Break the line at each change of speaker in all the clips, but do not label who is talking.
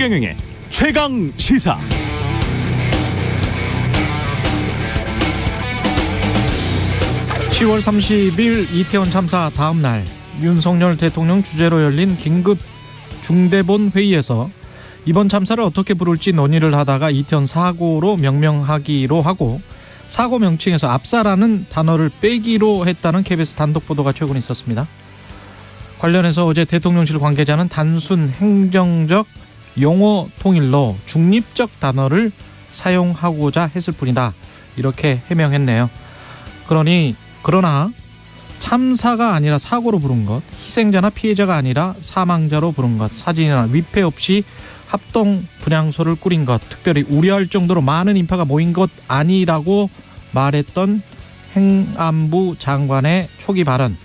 최경영의 최강 시사. (10월 30일) 이태원 참사 다음 날 윤석열 대통령 주재로 열린 긴급 중대본 회의에서 이번 참사를 어떻게 부를지 논의를 하다가 이태원 사고로 명명하기로 하고, 사고 명칭에서 압사라는 단어를 빼기로 했다는 KBS 단독 보도가 최근 있었습니다. 관련해서 어제 대통령실 관계자는 단순 행정적 용어 통일로 중립적 단어를 사용하고자 했을 뿐이다, 이렇게 해명했네요. 그러나 참사가 아니라 사고로 부른 것, 희생자나 피해자가 아니라 사망자로 부른 것, 사진이나 위패 없이 합동 분향소를 꾸린 것, 특별히 우려할 정도로 많은 인파가 모인 것 아니라고 말했던 행안부 장관의 초기 발언,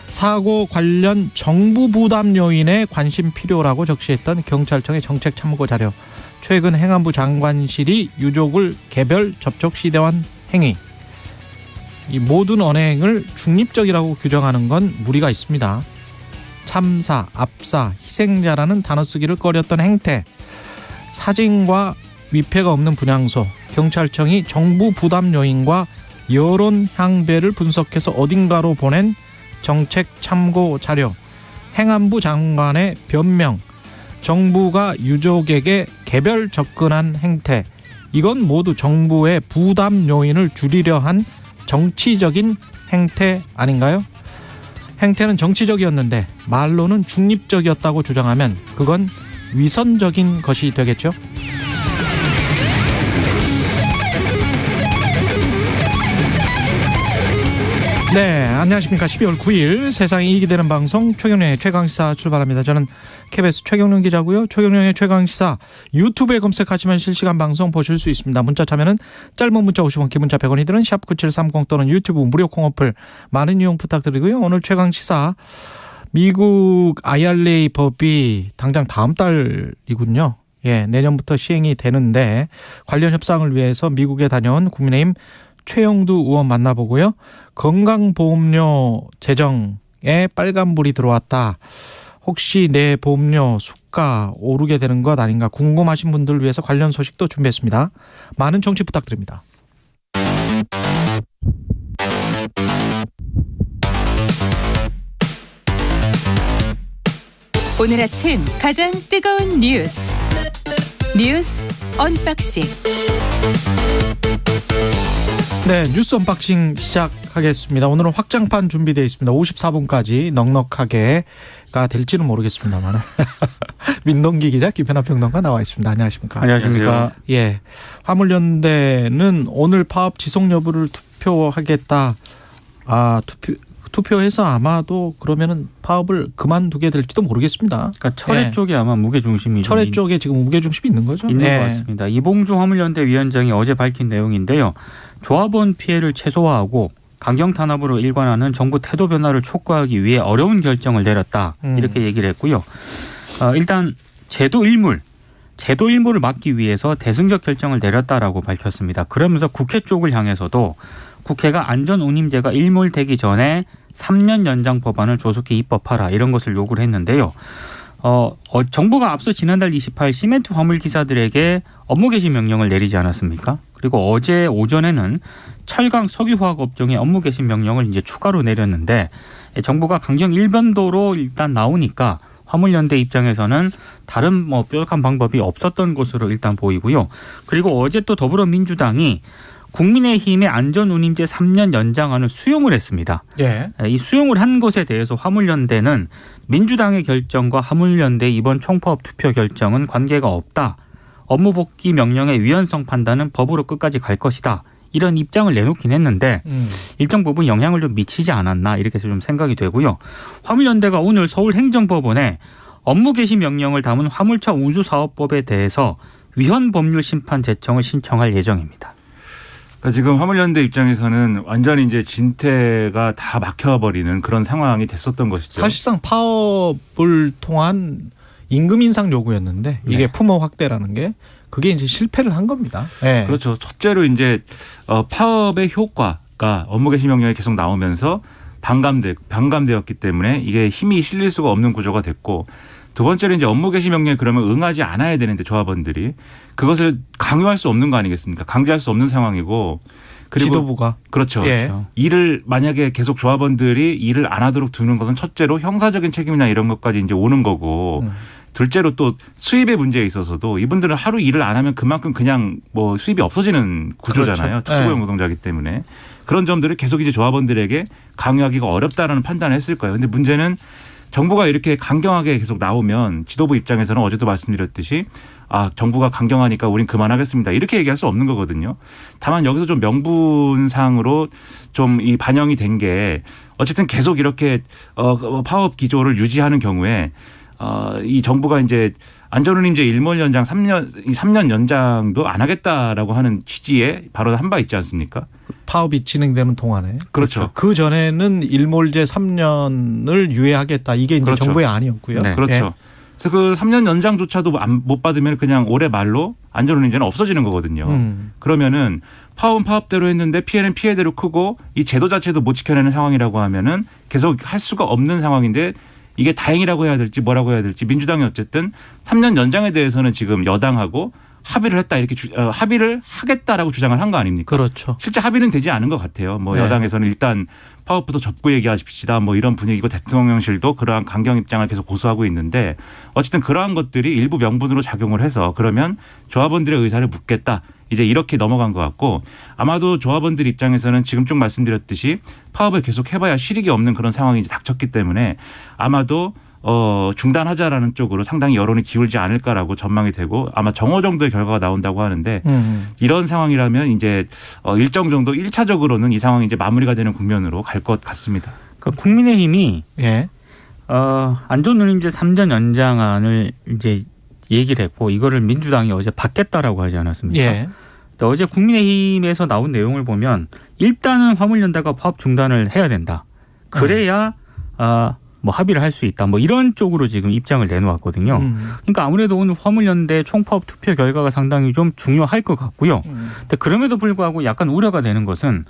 사고 관련 정부 부담 요인에 관심 필요라고 적시했던 경찰청의 정책 참고 자료, 최근 행안부 장관실이 유족을 개별 접촉 시대한 행위, 이 모든 언행을 중립적이라고 규정하는 건 무리가 있습니다. 참사, 압사, 희생자라는 단어 쓰기를 꺼렸던 행태, 사진과 위패가 없는 분향소, 경찰청이 정부 부담 요인과 여론 향배를 분석해서 어딘가로 보낸 정책 참고 자료, 행안부 장관의 변명, 정부가 유족에게 개별 접근한 행태, 이건 모두 정부의 부담 요인을 줄이려 한 정치적인 행태 아닌가요? 행태는 정치적이었는데 말로는 중립적이었다고 주장하면 그건 위선적인 것이 되겠죠? 네, 안녕하십니까. 12월 9일 세상에 이익이 되는 방송 최경영의 최강시사 출발합니다. 저는 KBS 최경영 기자고요. 최경영의 최강시사 유튜브에 검색하시면 실시간 방송 보실 수 있습니다. 문자 참여는 짧은 문자 50원, 긴 문자 100원이 드는 샵9730 또는 유튜브 무료 콩 어플 많은 이용 부탁드리고요. 오늘 최강시사, 미국 IRA 법이 당장 다음 달이군요. 내년부터 시행이 되는데 관련 협상을 위해서 미국에 다녀온 국민의힘 최영두 의원 만나보고요. 건강보험료 재정에 빨간불이 들어왔다, 혹시 내 보험료 수가 오르게 되는 것 아닌가 궁금하신 분들을 위해서 관련 소식도 준비했습니다. 많은 청취 부탁드립니다.
오늘 아침 가장 뜨거운 뉴스 언박싱.
네, 뉴스 언박싱 시작하겠습니다. 오늘은 확장판 준비되어 있습니다. 54분까지 넉넉하게가 될지는 모르겠습니다만 민동기 기자, 김현아 평론가 나와 있습니다. 안녕하십니까?
안녕하십니까?
예, 화물연대는 오늘 파업 지속 여부를 투표하겠다. 투표해서 아마도 그러면은 파업을 그만두게 될지도 모르겠습니다.
그러니까 철회 쪽에 아마 무게 중심이
철회 쪽에 지금 무게 중심이 있는 거죠?
있는 것 같습니다. 이봉주 화물연대 위원장이 어제 밝힌 내용인데요. 조합원 피해를 최소화하고 강경 탄압으로 일관하는 정부 태도 변화를 촉구하기 위해 어려운 결정을 내렸다, 이렇게 얘기를 했고요. 일단 제도 일무를 막기 위해서 대승적 결정을 내렸다라고 밝혔습니다. 그러면서 국회 쪽을 향해서도 국회가 안전운임제가 일몰되기 전에 3년 연장 법안을 조속히 입법하라, 이런 것을 요구를 했는데요. 정부가 앞서 지난달 28일 시멘트 화물 기사들에게 업무 개시 명령을 내리지 않았습니까? 그리고 어제 오전에는 철강 석유화학 업종의 업무 개시 명령을 이제 추가로 내렸는데, 정부가 강경 일변도로 일단 나오니까 화물연대 입장에서는 다른 뾰족한 방법이 없었던 것으로 일단 보이고요. 그리고 어제 또 더불어민주당이 국민의힘의 안전운임제 3년 연장안을 수용을 했습니다.
예.
이 수용을 한 것에 대해서 화물연대는 민주당의 결정과 화물연대의 이번 총파업 투표 결정은 관계가 없다, 업무 복귀 명령의 위헌성 판단은 법으로 끝까지 갈 것이다, 이런 입장을 내놓긴 했는데 일정 부분 영향을 좀 미치지 않았나, 이렇게 해서 좀 생각이 되고요. 화물연대가 오늘 서울행정법원에 업무 개시 명령을 담은 화물차 운수사업법에 대해서 위헌 법률 심판 제청을 신청할 예정입니다.
그러니까 지금 화물연대 입장에서는 완전히 이제 진퇴가 다 막혀버리는 그런 상황이 됐었던 것이죠.
사실상 파업을 통한 임금 인상 요구였는데 이게 품목 확대라는 게 그게 이제 실패를 한 겁니다. 네.
그렇죠. 첫째로 이제 파업의 효과가 업무 개시 명령이 계속 나오면서 반감되었기 때문에 이게 힘이 실릴 수가 없는 구조가 됐고, 두 번째는 이제 업무 개시 명령에 그러면 응하지 않아야 되는데 조합원들이 그것을 강요할 수 없는 거 아니겠습니까? 강제할 수 없는 상황이고 그리고
지도부가
그렇죠.
예.
일을 만약에 계속 조합원들이 일을 안 하도록 두는 것은 첫째로 형사적인 책임이나 이런 것까지 이제 오는 거고 둘째로 또 수입의 문제에 있어서도 이분들은 하루 일을 안 하면 그만큼 그냥 뭐 수입이 없어지는 구조잖아요.
그렇죠.
특수고용 노동자이기 때문에 그런 점들을 계속 이제 조합원들에게 강요하기가 어렵다라는 판단을 했을 거예요. 근데 문제는 정부가 이렇게 강경하게 계속 나오면 지도부 입장에서는 어제도 말씀드렸듯이 정부가 강경하니까 우린 그만하겠습니다. 이렇게 얘기할 수 없는 거거든요. 다만 여기서 좀 명분상으로 좀 이 반영이 된 게 어쨌든 계속 이렇게 파업 기조를 유지하는 경우에 이 정부가 이제 안전운임제 일몰 연장 3년 연장도 안 하겠다라고 하는 취지의 발언을 한 바 있지 않습니까?
파업이 진행되는 동안에.
그렇죠.
그 전에는 일몰제 3년을 유예하겠다. 이게 이제
그렇죠.
정부의 아니었고요.
네.
그렇죠.
예.
그래서 그 3년 연장조차도 못 받으면 그냥 올해 말로 안전운임제는 없어지는 거거든요. 그러면은 파업은 파업대로 했는데 피해는 피해대로 크고 이 제도 자체도 못 지켜내는 상황이라고 하면은 계속 할 수가 없는 상황인데 이게 다행이라고 해야 될지 뭐라고 해야 될지 민주당이 어쨌든 3년 연장에 대해서는 지금 여당하고 합의를 했다 이렇게 합의를 하겠다라고 주장을 한 거 아닙니까?
그렇죠.
실제 합의는 되지 않은 것 같아요. 뭐
네.
여당에서는 일단 파업부터 접고 얘기하십시다. 뭐 이런 분위기고 대통령실도 그러한 강경 입장을 계속 고수하고 있는데 어쨌든 그러한 것들이 일부 명분으로 작용을 해서 그러면 조합원들의 의사를 묻겠다. 이제 이렇게 넘어간 것 같고 아마도 조합원들 입장에서는 지금 쭉 말씀드렸듯이 파업을 계속 해봐야 실익이 없는 그런 상황이 이제 닥쳤기 때문에 아마도 중단하자라는 쪽으로 상당히 여론이 기울지 않을까라고 전망이 되고 아마 정오 정도의 결과가 나온다고 하는데 이런 상황이라면 이제 일정 정도 1차적으로는 이 상황이 이제 마무리가 되는 국면으로 갈 것 같습니다.
그러니까 국민의힘이
예.
안전운임제 3년 연장안을 이제 얘기를 했고 이거를 민주당이 어제 받겠다라고 하지 않았습니까?
예.
어제 국민의힘에서 나온 내용을 보면 일단은 화물연대가 파업 중단을 해야 된다. 그래야 뭐 합의를 할 수 있다. 뭐 이런 쪽으로 지금 입장을 내놓았거든요. 그러니까 아무래도 오늘 화물연대 총파업 투표 결과가 상당히 좀 중요할 것 같고요. 근데 그럼에도 불구하고 약간 우려가 되는 것은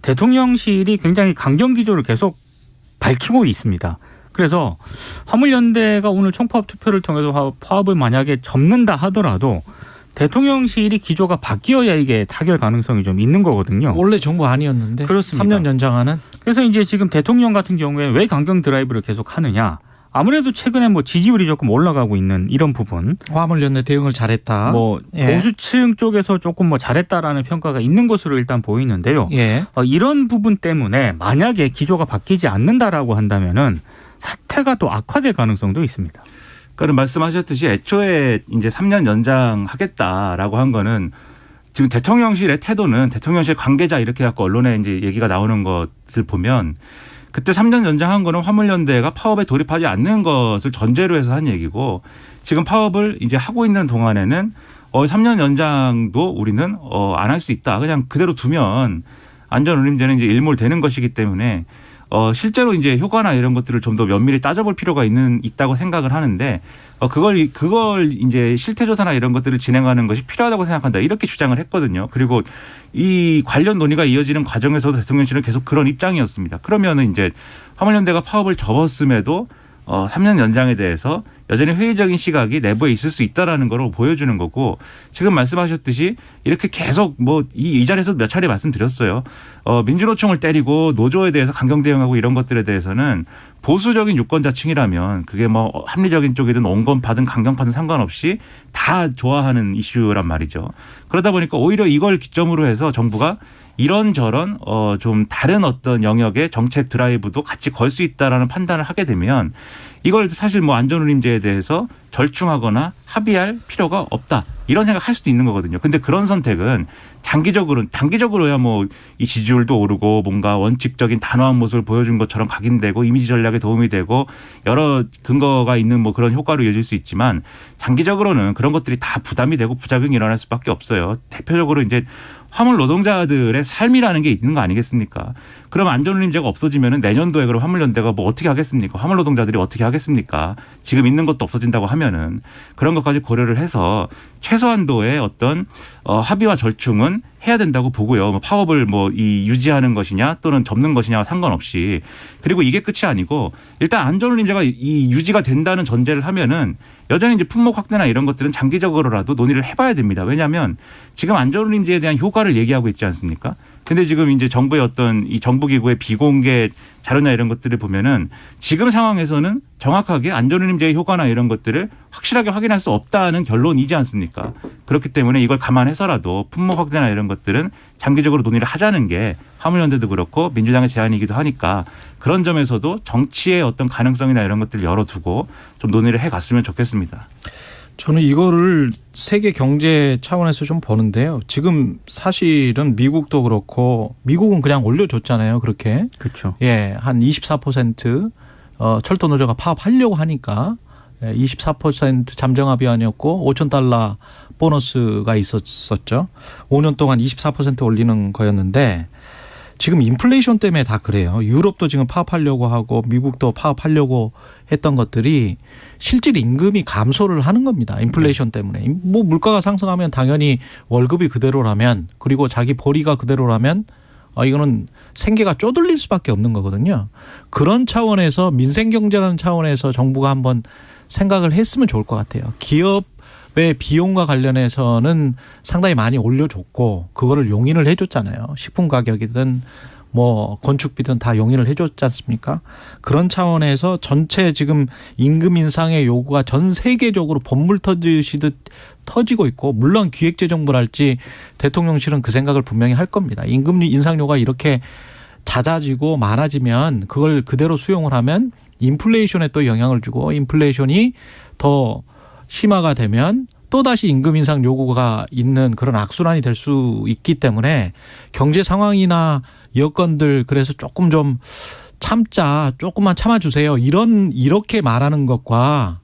대통령실이 굉장히 강경 기조를 계속 밝히고 있습니다. 그래서 화물연대가 오늘 총파업 투표를 통해서 파업을 만약에 접는다 하더라도 대통령실이 기조가 바뀌어야 이게 타결 가능성이 좀 있는 거거든요.
원래 정부 아니었는데
그렇습니다.
3년 연장하는.
그래서 이제 지금 대통령 같은 경우에 왜 강경 드라이브를 계속 하느냐. 아무래도 최근에 뭐 지지율이 조금 올라가고 있는 이런 부분.
화물연대 대응을 잘했다.
뭐
예.
보수층 쪽에서 조금 뭐 잘했다라는 평가가 있는 것으로 일단 보이는데요.
예.
이런 부분 때문에 만약에 기조가 바뀌지 않는다라고 한다면은 사태가 또 악화될 가능성도 있습니다.
그러니까 말씀하셨듯이 애초에 이제 3년 연장하겠다라고 한 거는 지금 대통령실의 태도는 대통령실 관계자 이렇게 갖고 언론에 이제 얘기가 나오는 것을 보면 그때 3년 연장한 거는 화물연대가 파업에 돌입하지 않는 것을 전제로 해서 한 얘기고 지금 파업을 이제 하고 있는 동안에는 3년 연장도 우리는 안 할 수 있다. 그냥 그대로 두면 안전운임제는 이제 일몰되는 것이기 때문에 실제로 이제 효과나 이런 것들을 좀 더 면밀히 따져볼 필요가 있다고 생각을 하는데 그걸 이제 실태조사나 이런 것들을 진행하는 것이 필요하다고 생각한다. 이렇게 주장을 했거든요. 그리고 이 관련 논의가 이어지는 과정에서도 대통령실은 계속 그런 입장이었습니다. 그러면은 이제 화물연대가 파업을 접었음에도 3년 연장에 대해서 여전히 회의적인 시각이 내부에 있을 수 있다라는 걸 보여주는 거고 지금 말씀하셨듯이 이렇게 계속 뭐 이 자리에서 몇 차례 말씀드렸어요. 민주노총을 때리고 노조에 대해서 강경 대응하고 이런 것들에 대해서는 보수적인 유권자층이라면 그게 뭐 합리적인 쪽이든 온건파든 강경파든 상관없이 다 좋아하는 이슈란 말이죠. 그러다 보니까 오히려 이걸 기점으로 해서 정부가 이런저런 좀 다른 어떤 영역의 정책 드라이브도 같이 걸 수 있다라는 판단을 하게 되면 이걸 사실 뭐 안전운임제에 대해서 절충하거나 합의할 필요가 없다. 이런 생각할 수도 있는 거거든요. 근데 그런 선택은 단기적으로야 뭐 이 지지율도 오르고 뭔가 원칙적인 단호한 모습을 보여준 것처럼 각인되고 이미지 전략에 도움이 되고 여러 근거가 있는 뭐 그런 효과로 이어질 수 있지만 장기적으로는 그런 것들이 다 부담이 되고 부작용이 일어날 수밖에 없어요. 대표적으로 이제 화물 노동자들의 삶이라는 게 있는 거 아니겠습니까? 그럼 안전운임제가 없어지면 내년도에 그럼 화물연대가 뭐 어떻게 하겠습니까? 화물 노동자들이 어떻게 하겠습니까? 지금 있는 것도 없어진다고 하면은 그런 것까지 고려를 해서 최소 최소한도의 어떤 합의와 절충은 해야 된다고 보고요. 뭐 파업을 이 유지하는 것이냐 또는 접는 것이냐와 상관없이. 그리고 이게 끝이 아니고 일단 안전운임제가 이 유지가 된다는 전제를 하면은 여전히 이제 품목 확대나 이런 것들은 장기적으로라도 논의를 해봐야 됩니다. 왜냐하면 지금 안전운임제에 대한 효과를 얘기하고 있지 않습니까? 근데 지금 이제 정부의 어떤 이 정부기구의 비공개 자료나 이런 것들을 보면은 지금 상황에서는 정확하게 안전운임제의 효과나 이런 것들을 확실하게 확인할 수 없다는 결론이지 않습니까? 그렇기 때문에 이걸 감안해서라도 품목 확대나 이런 것들은 장기적으로 논의를 하자는 게 화물연대도 그렇고 민주당의 제안이기도 하니까 그런 점에서도 정치의 어떤 가능성이나 이런 것들을 열어두고 좀 논의를 해갔으면 좋겠습니다.
저는 이거를 세계 경제 차원에서 좀 보는데요. 지금 사실은 미국도 그렇고 미국은 그냥 올려줬잖아요. 그렇게.
그렇죠.
예, 한 24% 철도 노조가 파업하려고 하니까 24% 잠정 합의안이었고 $5,000 보너스가 있었었죠. 5년 동안 24% 올리는 거였는데 지금 인플레이션 때문에 다 그래요. 유럽도 지금 파업하려고 하고 미국도 파업하려고 했던 것들이 실질 임금이 감소를 하는 겁니다. 인플레이션 때문에. 뭐 물가가 상승하면 당연히 월급이 그대로라면 그리고 자기 벌이가 그대로라면 이거는 생계가 쪼들릴 수밖에 없는 거거든요. 그런 차원에서 민생경제라는 차원에서 정부가 한번 생각을 했으면 좋을 것 같아요. 기업의 비용과 관련해서는 상당히 많이 올려줬고 그거를 용인을 해줬잖아요. 식품 가격이든 뭐 건축비든 다 용인을 해줬지 않습니까? 그런 차원에서 전체 지금 임금 인상의 요구가 전 세계적으로 본물 터지시듯 터지고 있고 물론 기획재정부랄지 대통령실은 그 생각을 분명히 할 겁니다. 임금 인상료가 이렇게 잦아지고 많아지면 그걸 그대로 수용을 하면 인플레이션에 또 영향을 주고 인플레이션이 더 심화가 되면 또다시 임금 인상 요구가 있는 그런 악순환이 될 수 있기 때문에 경제 상황이나 여건들 그래서 조금 좀 참자 조금만 참아주세요. 이렇게 말하는 것과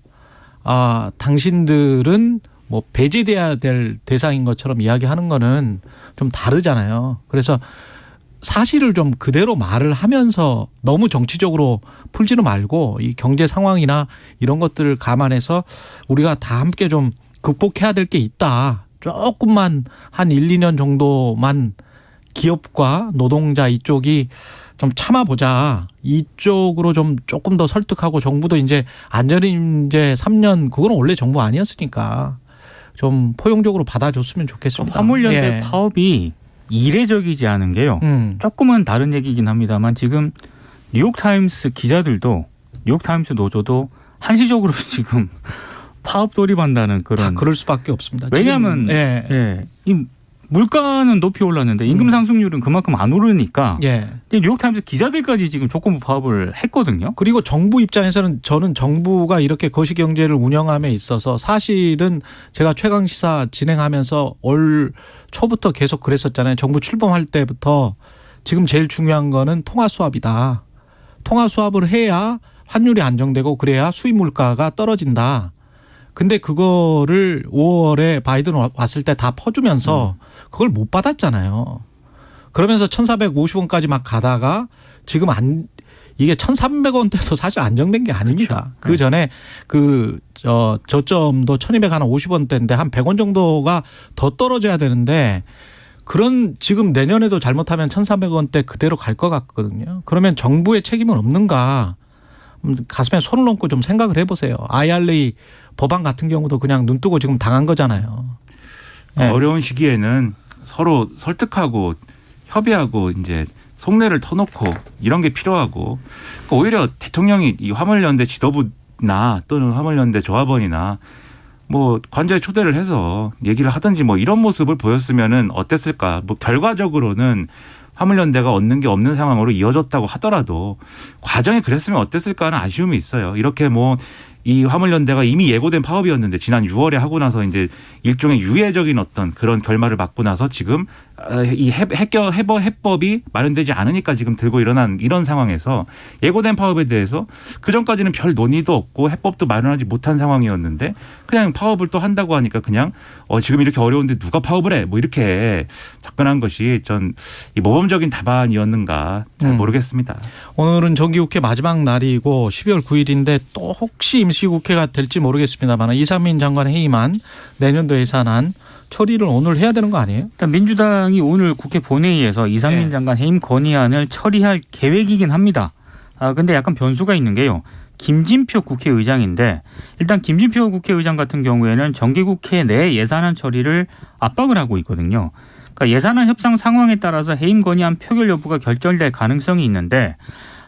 당신들은 뭐 배제돼야 될 대상인 것처럼 이야기하는 거는 좀 다르잖아요. 그래서 사실을 좀 그대로 말을 하면서 너무 정치적으로 풀지는 말고 이 경제 상황이나 이런 것들을 감안해서 우리가 다 함께 좀 극복해야 될 게 있다. 조금만 한 1, 2년 정도만 기업과 노동자 이쪽이 좀 참아보자. 이쪽으로 좀 조금 더 설득하고 정부도 이제 안전임제 3년 그거는 원래 정부 아니었으니까 좀 포용적으로 받아줬으면 좋겠습니다.
화물연대 파업이 이례적이지 않은 게요. 조금은 다른 얘기긴 합니다만 지금 뉴욕타임스 기자들도 뉴욕타임스 노조도 한시적으로 지금 파업 돌입한다는 그런.
그럴 수밖에 없습니다.
왜냐하면 이 물가는 높이 올랐는데 임금 상승률은 그만큼 안 오르니까 뉴욕타임스 기자들까지 지금 조건부 파업을 했거든요.
그리고 정부 입장에서는 저는 정부가 이렇게 거시경제를 운영함에 있어서 사실은 제가 최강시사 진행하면서 올 초부터 계속 그랬었잖아요. 정부 출범할 때부터 지금 제일 중요한 거는 통화수합이다. 통화수합을 해야 환율이 안정되고 그래야 수입 물가가 떨어진다. 근데 그거를 5월에 바이든 왔을 때 다 퍼주면서 그걸 못 받았잖아요. 그러면서 1,450원까지 막 가다가 지금 이게 1,300원대도 사실 안정된 게 아닙니다. 그렇죠. 그 전에 저점도 1,250원대인데 한 100원 정도가 더 떨어져야 되는데 그런 지금 내년에도 잘못하면 1,300원대 그대로 갈 것 같거든요. 그러면 정부의 책임은 없는가? 가슴에 손을 얹고 좀 생각을 해보세요. IRA 법안 같은 경우도 그냥 눈 뜨고 지금 당한 거잖아요. 네.
어려운 시기에는 서로 설득하고 협의하고 이제 속내를 터놓고 이런 게 필요하고 그러니까 오히려 대통령이 이 화물연대 지도부나 또는 화물연대 조합원이나 뭐 관저에 초대를 해서 얘기를 하든지 뭐 이런 모습을 보였으면은 어땠을까? 뭐 결과적으로는 화물연대가 얻는 게 없는 상황으로 이어졌다고 하더라도 과정이 그랬으면 어땠을까 하는 아쉬움이 있어요. 이렇게 뭐 이 화물연대가 이미 예고된 파업이었는데 지난 6월에 하고 나서 이제 일종의 유예적인 어떤 그런 결말을 맞고 나서 지금 이 해법이 마련되지 않으니까 지금 들고 일어난 이런 상황에서 예고된 파업에 대해서 그전까지는 별 논의도 없고 해법도 마련하지 못한 상황이었는데 그냥 파업을 또 한다고 하니까 그냥 지금 이렇게 어려운데 누가 파업을 해? 뭐 이렇게 접근한 것이 전 이 모범적인 답안이었는가 잘 모르겠습니다.
오늘은 정기국회 마지막 날이고 12월 9일인데 또 혹시 임시 날씨 국회가 될지 모르겠습니다만 이상민 장관 해임안 내년도 예산안 처리를 오늘 해야 되는 거 아니에요?
일단 민주당이 오늘 국회 본회의에서 이상민
네.
장관 해임 건의안을 처리할 계획이긴 합니다. 근데 약간 변수가 있는 게요. 김진표 국회의장인데 일단 김진표 국회의장 같은 경우에는 정기국회 내 예산안 처리를 압박을 하고 있거든요. 그러니까 예산안 협상 상황에 따라서 해임 건의안 표결 여부가 결정될 가능성이 있는데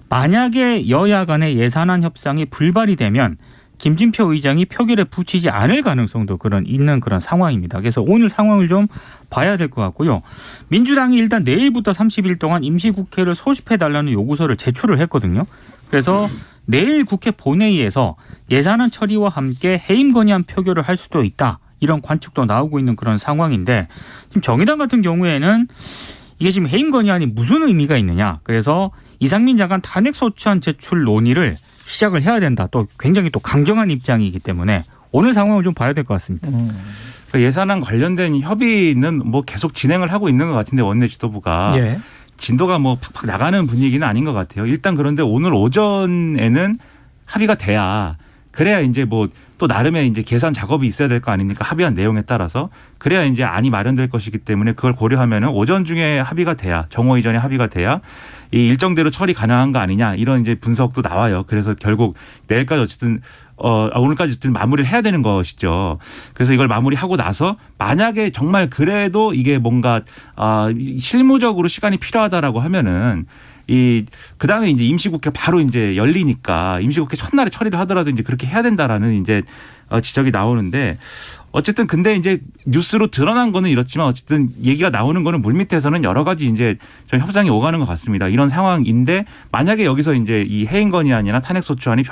만약에 여야 간의 예산안 협상이 불발이 되면 김진표 의장이 표결에 붙이지 않을 가능성도 있는 그런 상황입니다. 그래서 오늘 상황을 좀 봐야 될 것 같고요. 민주당이 일단 내일부터 30일 동안 임시국회를 소집해달라는 요구서를 제출을 했거든요. 그래서 내일 국회 본회의에서 예산안 처리와 함께 해임 건의안 표결을 할 수도 있다. 이런 관측도 나오고 있는 그런 상황인데 지금 정의당 같은 경우에는 이게 지금 해임 건의안이 무슨 의미가 있느냐. 그래서 이상민 장관 탄핵 소추안 제출 논의를 시작을 해야 된다. 또 굉장히 또 강경한 입장이기 때문에 오늘 상황을 좀 봐야 될 것 같습니다.
그러니까 예산안 관련된 협의는 뭐 계속 진행을 하고 있는 것 같은데 원내 지도부가
예.
진도가 뭐 팍팍 나가는 분위기는 아닌 것 같아요. 일단 그런데 오늘 오전에는 합의가 돼야 그래야 이제 뭐 또 나름의 이제 계산 작업이 있어야 될 거 아닙니까? 합의한 내용에 따라서 그래야 이제 안이 마련될 것이기 때문에 그걸 고려하면은 오전 중에 합의가 돼야 정오 이전에 합의가 돼야 이 일정대로 처리 가능한 거 아니냐 이런 이제 분석도 나와요. 그래서 결국 내일까지 어쨌든 오늘까지 어쨌든 마무리를 해야 되는 것이죠. 그래서 이걸 마무리하고 나서 만약에 정말 그래도 이게 뭔가 실무적으로 시간이 필요하다라고 하면은 그 다음에 이제 임시국회 바로 이제 열리니까 임시국회 첫날에 처리를 하더라도 이제 그렇게 해야 된다라는 이제 지적이 나오는데 어쨌든 근데 이제 뉴스로 드러난 거는 이렇지만 어쨌든 얘기가 나오는 거는 물밑에서는 여러 가지 이제 좀 협상이 오가는 것 같습니다. 이런 상황인데 만약에 여기서 이제 이 해임 건의안이나 탄핵 소추안이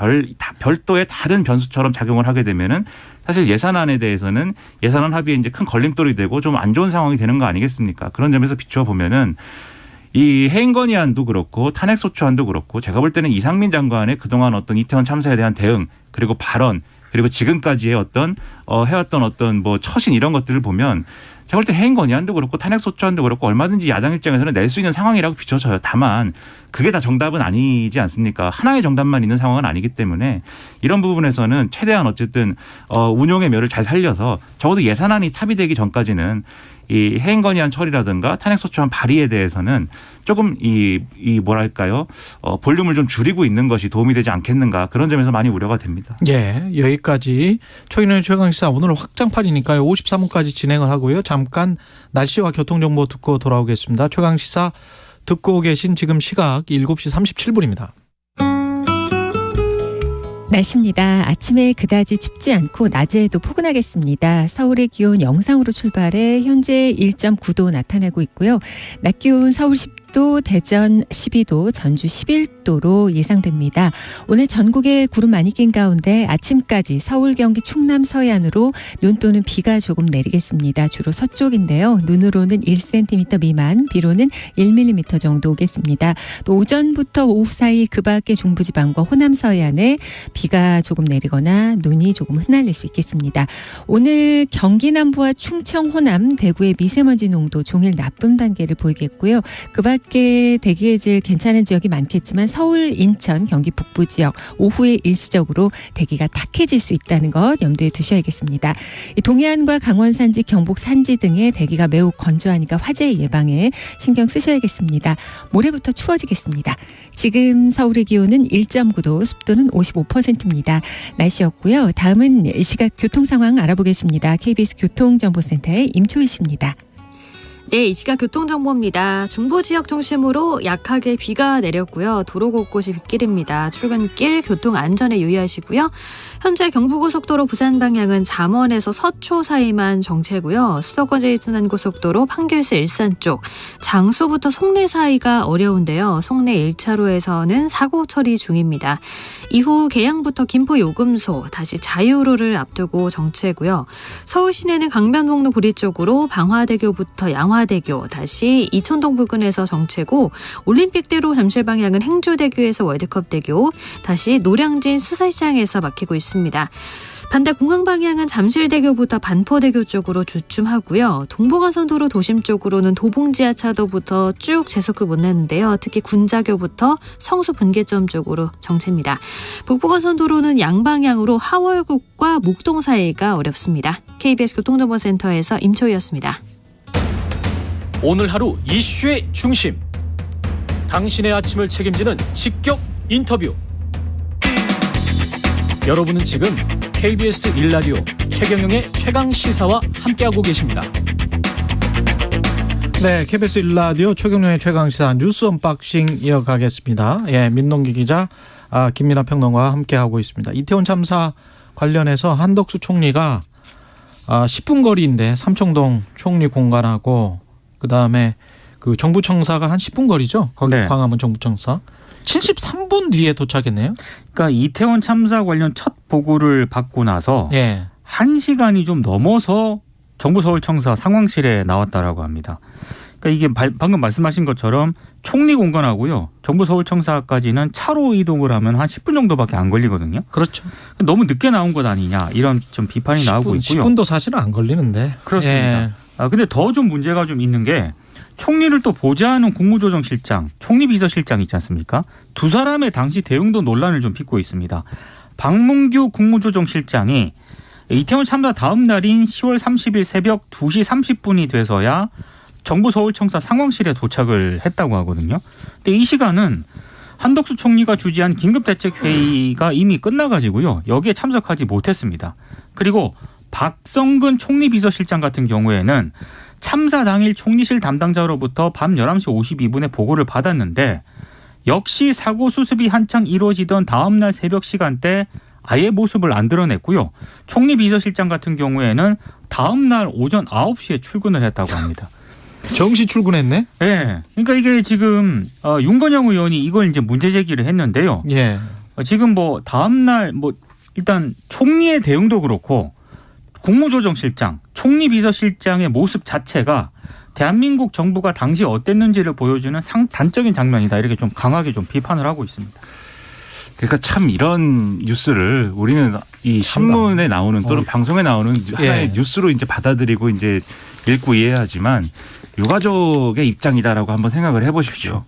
별도의 다른 변수처럼 작용을 하게 되면은 사실 예산안에 대해서는 예산안 합의에 이제 큰 걸림돌이 되고 좀 안 좋은 상황이 되는 거 아니겠습니까? 그런 점에서 비추어 보면은 이 해임 건의안도 그렇고 탄핵 소추안도 그렇고 제가 볼 때는 이상민 장관의 그동안 어떤 이태원 참사에 대한 대응 그리고 발언 그리고 지금까지의 어떤 해왔던 어떤 뭐 처신 이런 것들을 보면 제가 볼 때 해임 건의안도 그렇고 탄핵 소추안도 그렇고 얼마든지 야당 입장에서는 낼 수 있는 상황이라고 비춰져요. 다만 그게 다 정답은 아니지 않습니까? 하나의 정답만 있는 상황은 아니기 때문에 이런 부분에서는 최대한 어쨌든 운용의 묘를 잘 살려서 적어도 예산안이 합의되기 전까지는 이 해임 건의안 처리라든가 탄핵 소추안 발의에 대해서는 조금 뭐랄까요 볼륨을 좀 줄이고 있는 것이 도움이 되지 않겠는가 그런 점에서 많이 우려가 됩니다.
예, 여기까지 최인호의 최강시사 오늘은 확장판이니까요. 53분까지 진행을 하고요. 잠깐 날씨와 교통정보 듣고 돌아오겠습니다. 최강시사 듣고 계신 지금 시각 7시 37분입니다.
날씨입니다. 아침에 그다지 춥지 않고 낮에도 포근하겠습니다. 서울의 기온 영상으로 출발해 현재 1.9도 나타나고 있고요. 낮 기온 서울 10도, 대전 12도, 전주 11도로 예상됩니다. 오늘 전국에 구름 많이 낀 가운데 아침까지 서울, 경기, 충남 서해안으로 눈 또는 비가 조금 내리겠습니다. 주로 서쪽인데요. 눈으로는 1cm 미만, 비로는 1mm 정도 오겠습니다. 또 오전부터 오후 사이 그 밖의 중부지방과 호남 서해안에 비가 조금 내리거나 눈이 조금 흩날릴 수 있겠습니다. 오늘 경기 남부와 충청, 호남, 대구의 미세먼지 농도 종일 나쁨 단계를 보이겠고요. 그 밖에 대기해질 괜찮은 지역이 많겠지만 서울, 인천, 경기 북부 지역 오후에 일시적으로 대기가 탁해질 수 있다는 것 염두에 두셔야겠습니다. 동해안과 강원 산지, 경북 산지 등의 대기가 매우 건조하니까 화재 예방에 신경 쓰셔야겠습니다. 모레부터 추워지겠습니다. 지금 서울의 기온은 1.9도, 습도는 55%입니다. 날씨였고요. 다음은 이 시각 교통 상황 알아보겠습니다. KBS 교통정보센터의 임초희 씨입니다.
네, 이 시각 교통정보입니다. 중부 지역 중심으로 약하게 비가 내렸고요. 도로 곳곳이 빗길입니다. 출근길 교통 안전에 유의하시고요. 현재 경부고속도로 부산 방향은 잠원에서 서초 사이만 정체고요. 수도권 제2순환고속도로 판교에서 일산 쪽, 장수부터 송내 사이가 어려운데요. 송내 1차로에서는 사고 처리 중입니다. 이후 계양부터 김포 요금소, 다시 자유로를 앞두고 정체고요. 서울 시내는 강변북로 구리 쪽으로 방화대교부터 양화대교, 다시 이촌동 부근에서 정체고, 올림픽대로 잠실 방향은 행주대교에서 월드컵대교, 다시 노량진 수산시장에서 막히고 있습니다. 반대 공항 방향은 잠실대교부터 반포대교 쪽으로 주춤하고요. 동부간선도로 도심 쪽으로는 도봉지하차도부터 쭉 제속을 못 내는데요. 특히 군자교부터 성수 분기점 쪽으로 정체입니다. 북부간선도로는 양방향으로 하월국과 목동 사이가 어렵습니다. KBS 교통정보센터에서 임초희였습니다.
오늘 하루 이슈의 중심. 당신의 아침을 책임지는 직격 인터뷰. 여러분은 지금 KBS 1라디오 최경영의 최강시사와 함께하고 계십니다.
네, KBS 1라디오 최경영의 최강시사 뉴스 언박싱 이어가겠습니다. 예, 민동기 기자, 김민하 평론가와 함께하고 있습니다. 이태원 참사 관련해서 한덕수 총리가 10분 거리인데 삼청동 총리 공간하고 그다음에 그 정부청사가 한 10분 거리죠. 거기
네.
광화문 정부청사. 73분 뒤에 도착했네요.
그러니까 이태원 참사 관련 첫 보고를 받고 나서
예.
1시간이 좀 넘어서 정부 서울청사 상황실에 나왔다라고 합니다. 그러니까 이게 방금 말씀하신 것처럼 총리 공간하고요. 정부 서울청사까지는 차로 이동을 하면 한 10분 정도밖에 안 걸리거든요.
그렇죠.
너무 늦게 나온 것 아니냐 이런 좀 비판이 나오고 있고요.
10분도 사실은 안 걸리는데.
그렇습니다.
예.
근데 더 좀 문제가 좀 있는 게 총리를 또 보좌하는 국무조정실장, 총리비서실장 있지 않습니까? 두 사람의 당시 대응도 논란을 좀 빚고 있습니다. 박문규 국무조정실장이 이태원 참사 다음 날인 10월 30일 새벽 2시 30분이 돼서야 정부 서울청사 상황실에 도착을 했다고 하거든요. 근데 이 시간은 한덕수 총리가 주재한 긴급대책회의가 이미 끝나가지고요. 여기에 참석하지 못했습니다. 그리고 박성근 총리비서실장 같은 경우에는 참사 당일 총리실 담당자로부터 밤 11시 52분에 보고를 받았는데 역시 사고 수습이 한창 이루어지던 다음 날 새벽 시간대 아예 모습을 안 드러냈고요. 총리비서실장 같은 경우에는 다음 날 오전 9시에 출근을 했다고 합니다.
정시 출근했네?
네. 그러니까 이게 지금 윤건영 의원이 이걸 이제 문제 제기를 했는데요.
예.
지금 뭐 다음 날 뭐 일단 총리의 대응도 그렇고 국무조정실장, 총리비서실장의 모습 자체가 대한민국 정부가 당시 어땠는지를 보여주는 단적인 장면이다. 이렇게 좀 강하게 좀 비판을 하고 있습니다.
그러니까 참 이런 뉴스를 우리는 이 신문에 나오는 또는 방송에 나오는 하나의 뉴스로 이제 받아들이고 이제 읽고 이해하지만 유가족의 입장이다라고 한번 생각을 해보십시오.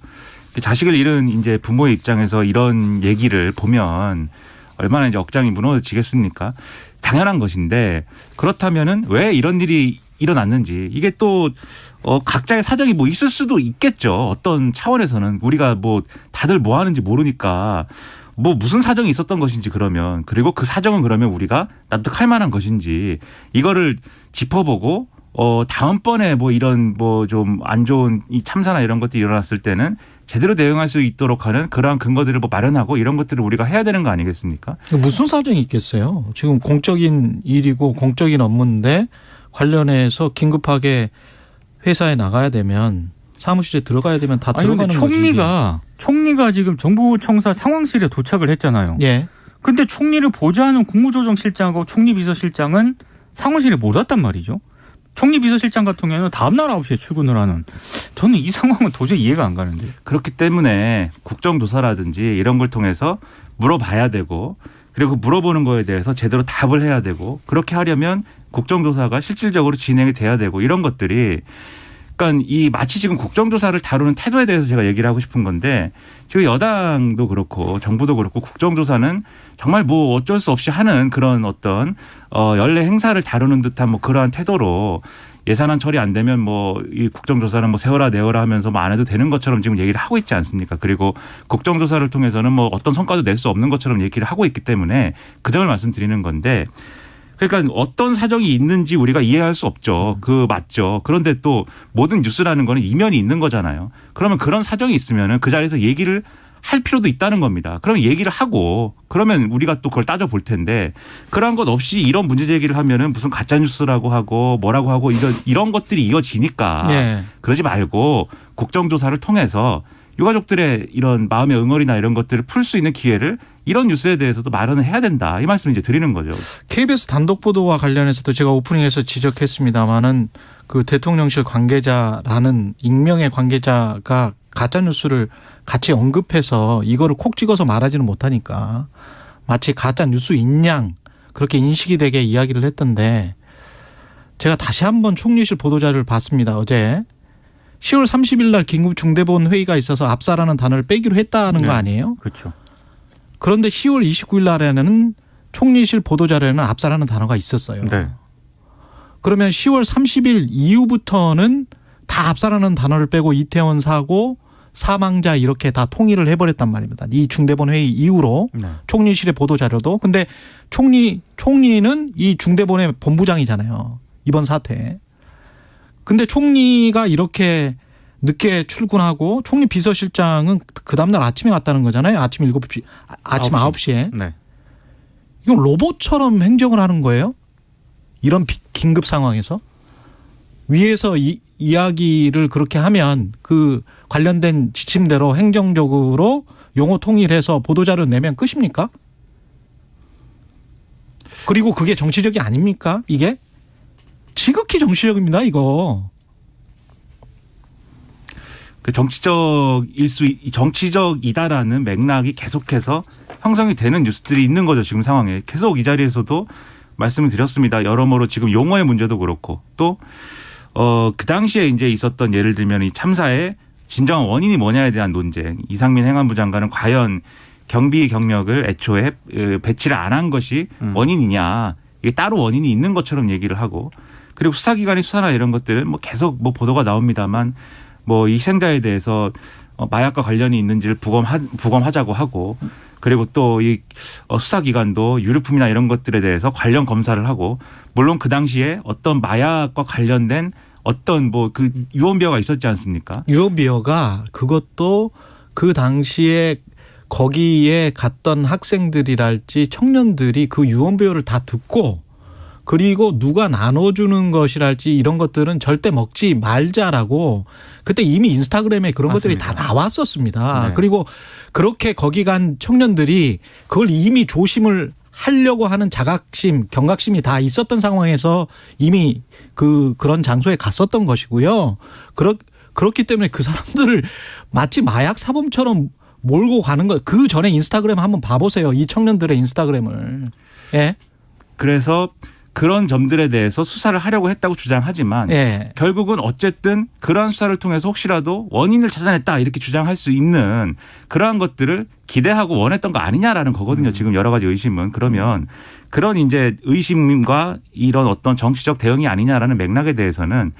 그렇죠. 자식을 잃은 이제 부모의 입장에서 이런 얘기를 보면 얼마나 이제 억장이 무너지겠습니까? 당연한 것인데 그렇다면은 왜 이런 일이 일어났는지 이게 또 각자의 사정이 뭐 있을 수도 있겠죠. 어떤 차원에서는 우리가 뭐 다들 뭐 하는지 모르니까 뭐 무슨 사정이 있었던 것인지 그러면 그리고 그 사정은 그러면 우리가 납득할 만한 것인지 이거를 짚어보고 다음번에 뭐 이런 뭐 좀 안 좋은 이 참사나 이런 것들이 일어났을 때는 제대로 대응할 수 있도록 하는 그러한 근거들을 뭐 마련하고 이런 것들을 우리가 해야 되는 거 아니겠습니까?
무슨 사정이 있겠어요? 지금 공적인 일이고 공적인 업무인데 관련해서 긴급하게 회사에 나가야 되면 사무실에 들어가야 되면 다 들어가는 거지.
총리가 지금 정부청사 상황실에 도착을 했잖아요.
예.
근데 총리를 보좌하는 국무조정실장하고 총리비서실장은 상황실에 못 왔단 말이죠. 총리비서실장 같은 경우에는 다음 날 9시에 출근을 하는. 저는 이 상황은 도저히 이해가 안 가는데.
그렇기 때문에 국정조사라든지 이런 걸 통해서 물어봐야 되고 그리고 물어보는 거에 대해서 제대로 답을 해야 되고 그렇게 하려면 국정조사가 실질적으로 진행이 돼야 되고 이런 것들이 그러니까 이 마치 지금 국정조사를 다루는 태도에 대해서 제가 얘기를 하고 싶은 건데 지금 여당도 그렇고 정부도 그렇고 국정조사는 정말 뭐 어쩔 수 없이 하는 그런 어떤 연례 행사를 다루는 듯한 뭐 그러한 태도로 예산안 처리 안 되면 뭐 이 국정조사는 뭐 세워라 내워라 하면서 뭐 안 해도 되는 것처럼 지금 얘기를 하고 있지 않습니까? 그리고 국정조사를 통해서는 뭐 어떤 성과도 낼 수 없는 것처럼 얘기를 하고 있기 때문에 그 점을 말씀드리는 건데 그러니까 어떤 사정이 있는지 우리가 이해할 수 없죠. 그 맞죠. 그런데 또 모든 뉴스라는 거는 이면이 있는 거잖아요. 그러면 그런 사정이 있으면은 그 자리에서 얘기를 할 필요도 있다는 겁니다. 그러면 얘기를 하고 그러면 우리가 또 그걸 따져볼 텐데 그런 것 없이 이런 문제 제기를 하면은 무슨 가짜 뉴스라고 하고 뭐라고 하고 이런 것들이 이어지니까
예.
그러지 말고 국정조사를 통해서 유가족들의 이런 마음의 응어리나 이런 것들을 풀 수 있는 기회를 이런 뉴스에 대해서도 마련을 해야 된다. 이 말씀을 이제 드리는 거죠.
KBS 단독 보도와 관련해서도 제가 오프닝에서 지적했습니다마는 그 대통령실 관계자라는 익명의 관계자가 가짜 뉴스를 같이 언급해서 이거를 콕 찍어서 말하지는 못하니까 마치 가짜 뉴스인 양 그렇게 인식이 되게 이야기를 했던데 제가 다시 한번 총리실 보도자료를 봤습니다. 어제 10월 30일 날 긴급 중대본 회의가 있어서 압사라는 단어를 빼기로 했다는 거 아니에요?
그렇죠.
그런데 10월 29일 날에는 총리실 보도자료에는 압사라는 단어가 있었어요.
네.
그러면 10월 30일 이후부터는 다 압사라는 단어를 빼고 이태원 사고 사망자 이렇게 다 통일을 해버렸단 말입니다. 이 중대본 회의 이후로
네.
총리실의 보도자료도. 근데 총리는 이 중대본의 본부장이잖아요. 이번 사태. 근데 총리가 이렇게 늦게 출근하고 총리 비서실장은 그 다음날 아침에 왔다는 거잖아요. 아침 7시, 아침 9시에.
네.
이건 로봇처럼 행정을 하는 거예요? 이런 긴급 상황에서? 위에서 이야기를 그렇게 하면 그 관련된 지침대로 행정적으로 용어 통일해서 보도자료 내면 끝입니까? 그리고 그게 정치적이 아닙니까? 이게? 지극히 정치적입니다, 이거.
그 정치적이다라는 맥락이 계속해서 형성이 되는 뉴스들이 있는 거죠. 지금 상황에. 계속 이 자리에서도 말씀을 드렸습니다. 여러모로 지금 용어의 문제도 그렇고 또 그 당시에 이제 있었던 예를 들면 이 참사의 진정한 원인이 뭐냐에 대한 논쟁. 이상민 행안부 장관은 과연 경비 경력을 애초에 배치를 안 한 것이 원인이냐. 이게 따로 원인이 있는 것처럼 얘기를 하고 그리고 수사기관의 수사나 이런 것들은 뭐 계속 뭐 보도가 나옵니다만 뭐 이 희생자에 대해서 마약과 관련이 있는지를 부검하자고 하고 그리고 또 이 수사기관도 유류품이나 이런 것들에 대해서 관련 검사를 하고 물론 그 당시에 어떤 마약과 관련된 어떤 뭐 그 유언비어가 있었지 않습니까?
유언비어가 그것도 그 당시에 거기에 갔던 학생들이랄지 청년들이 그 유언비어를 다 듣고 그리고 누가 나눠주는 것이랄지 이런 것들은 절대 먹지 말자라고 그때 이미 인스타그램에 그런
맞습니다.
것들이 다 나왔었습니다.
네.
그리고 그렇게 거기 간 청년들이 그걸 이미 조심을 하려고 하는 자각심, 경각심이 다 있었던 상황에서 이미 그런 장소에 갔었던 것이고요. 그렇기 때문에 그 사람들을 마치 마약 사범처럼 몰고 가는 것. 그 전에 인스타그램 한번 봐보세요. 이 청년들의 인스타그램을. 예.
그래서 그런 점들에 대해서 수사를 하려고 했다고 주장하지만
예.
결국은 어쨌든 그러한 수사를 통해서 혹시라도 원인을 찾아냈다 이렇게 주장할 수 있는 그러한 것들을 기대하고 원했던 거 아니냐라는 거거든요. 지금 여러 가지 의심은. 그러면 그런 이제 의심과 이런 어떤 정치적 대응이 아니냐라는 맥락에 대해서는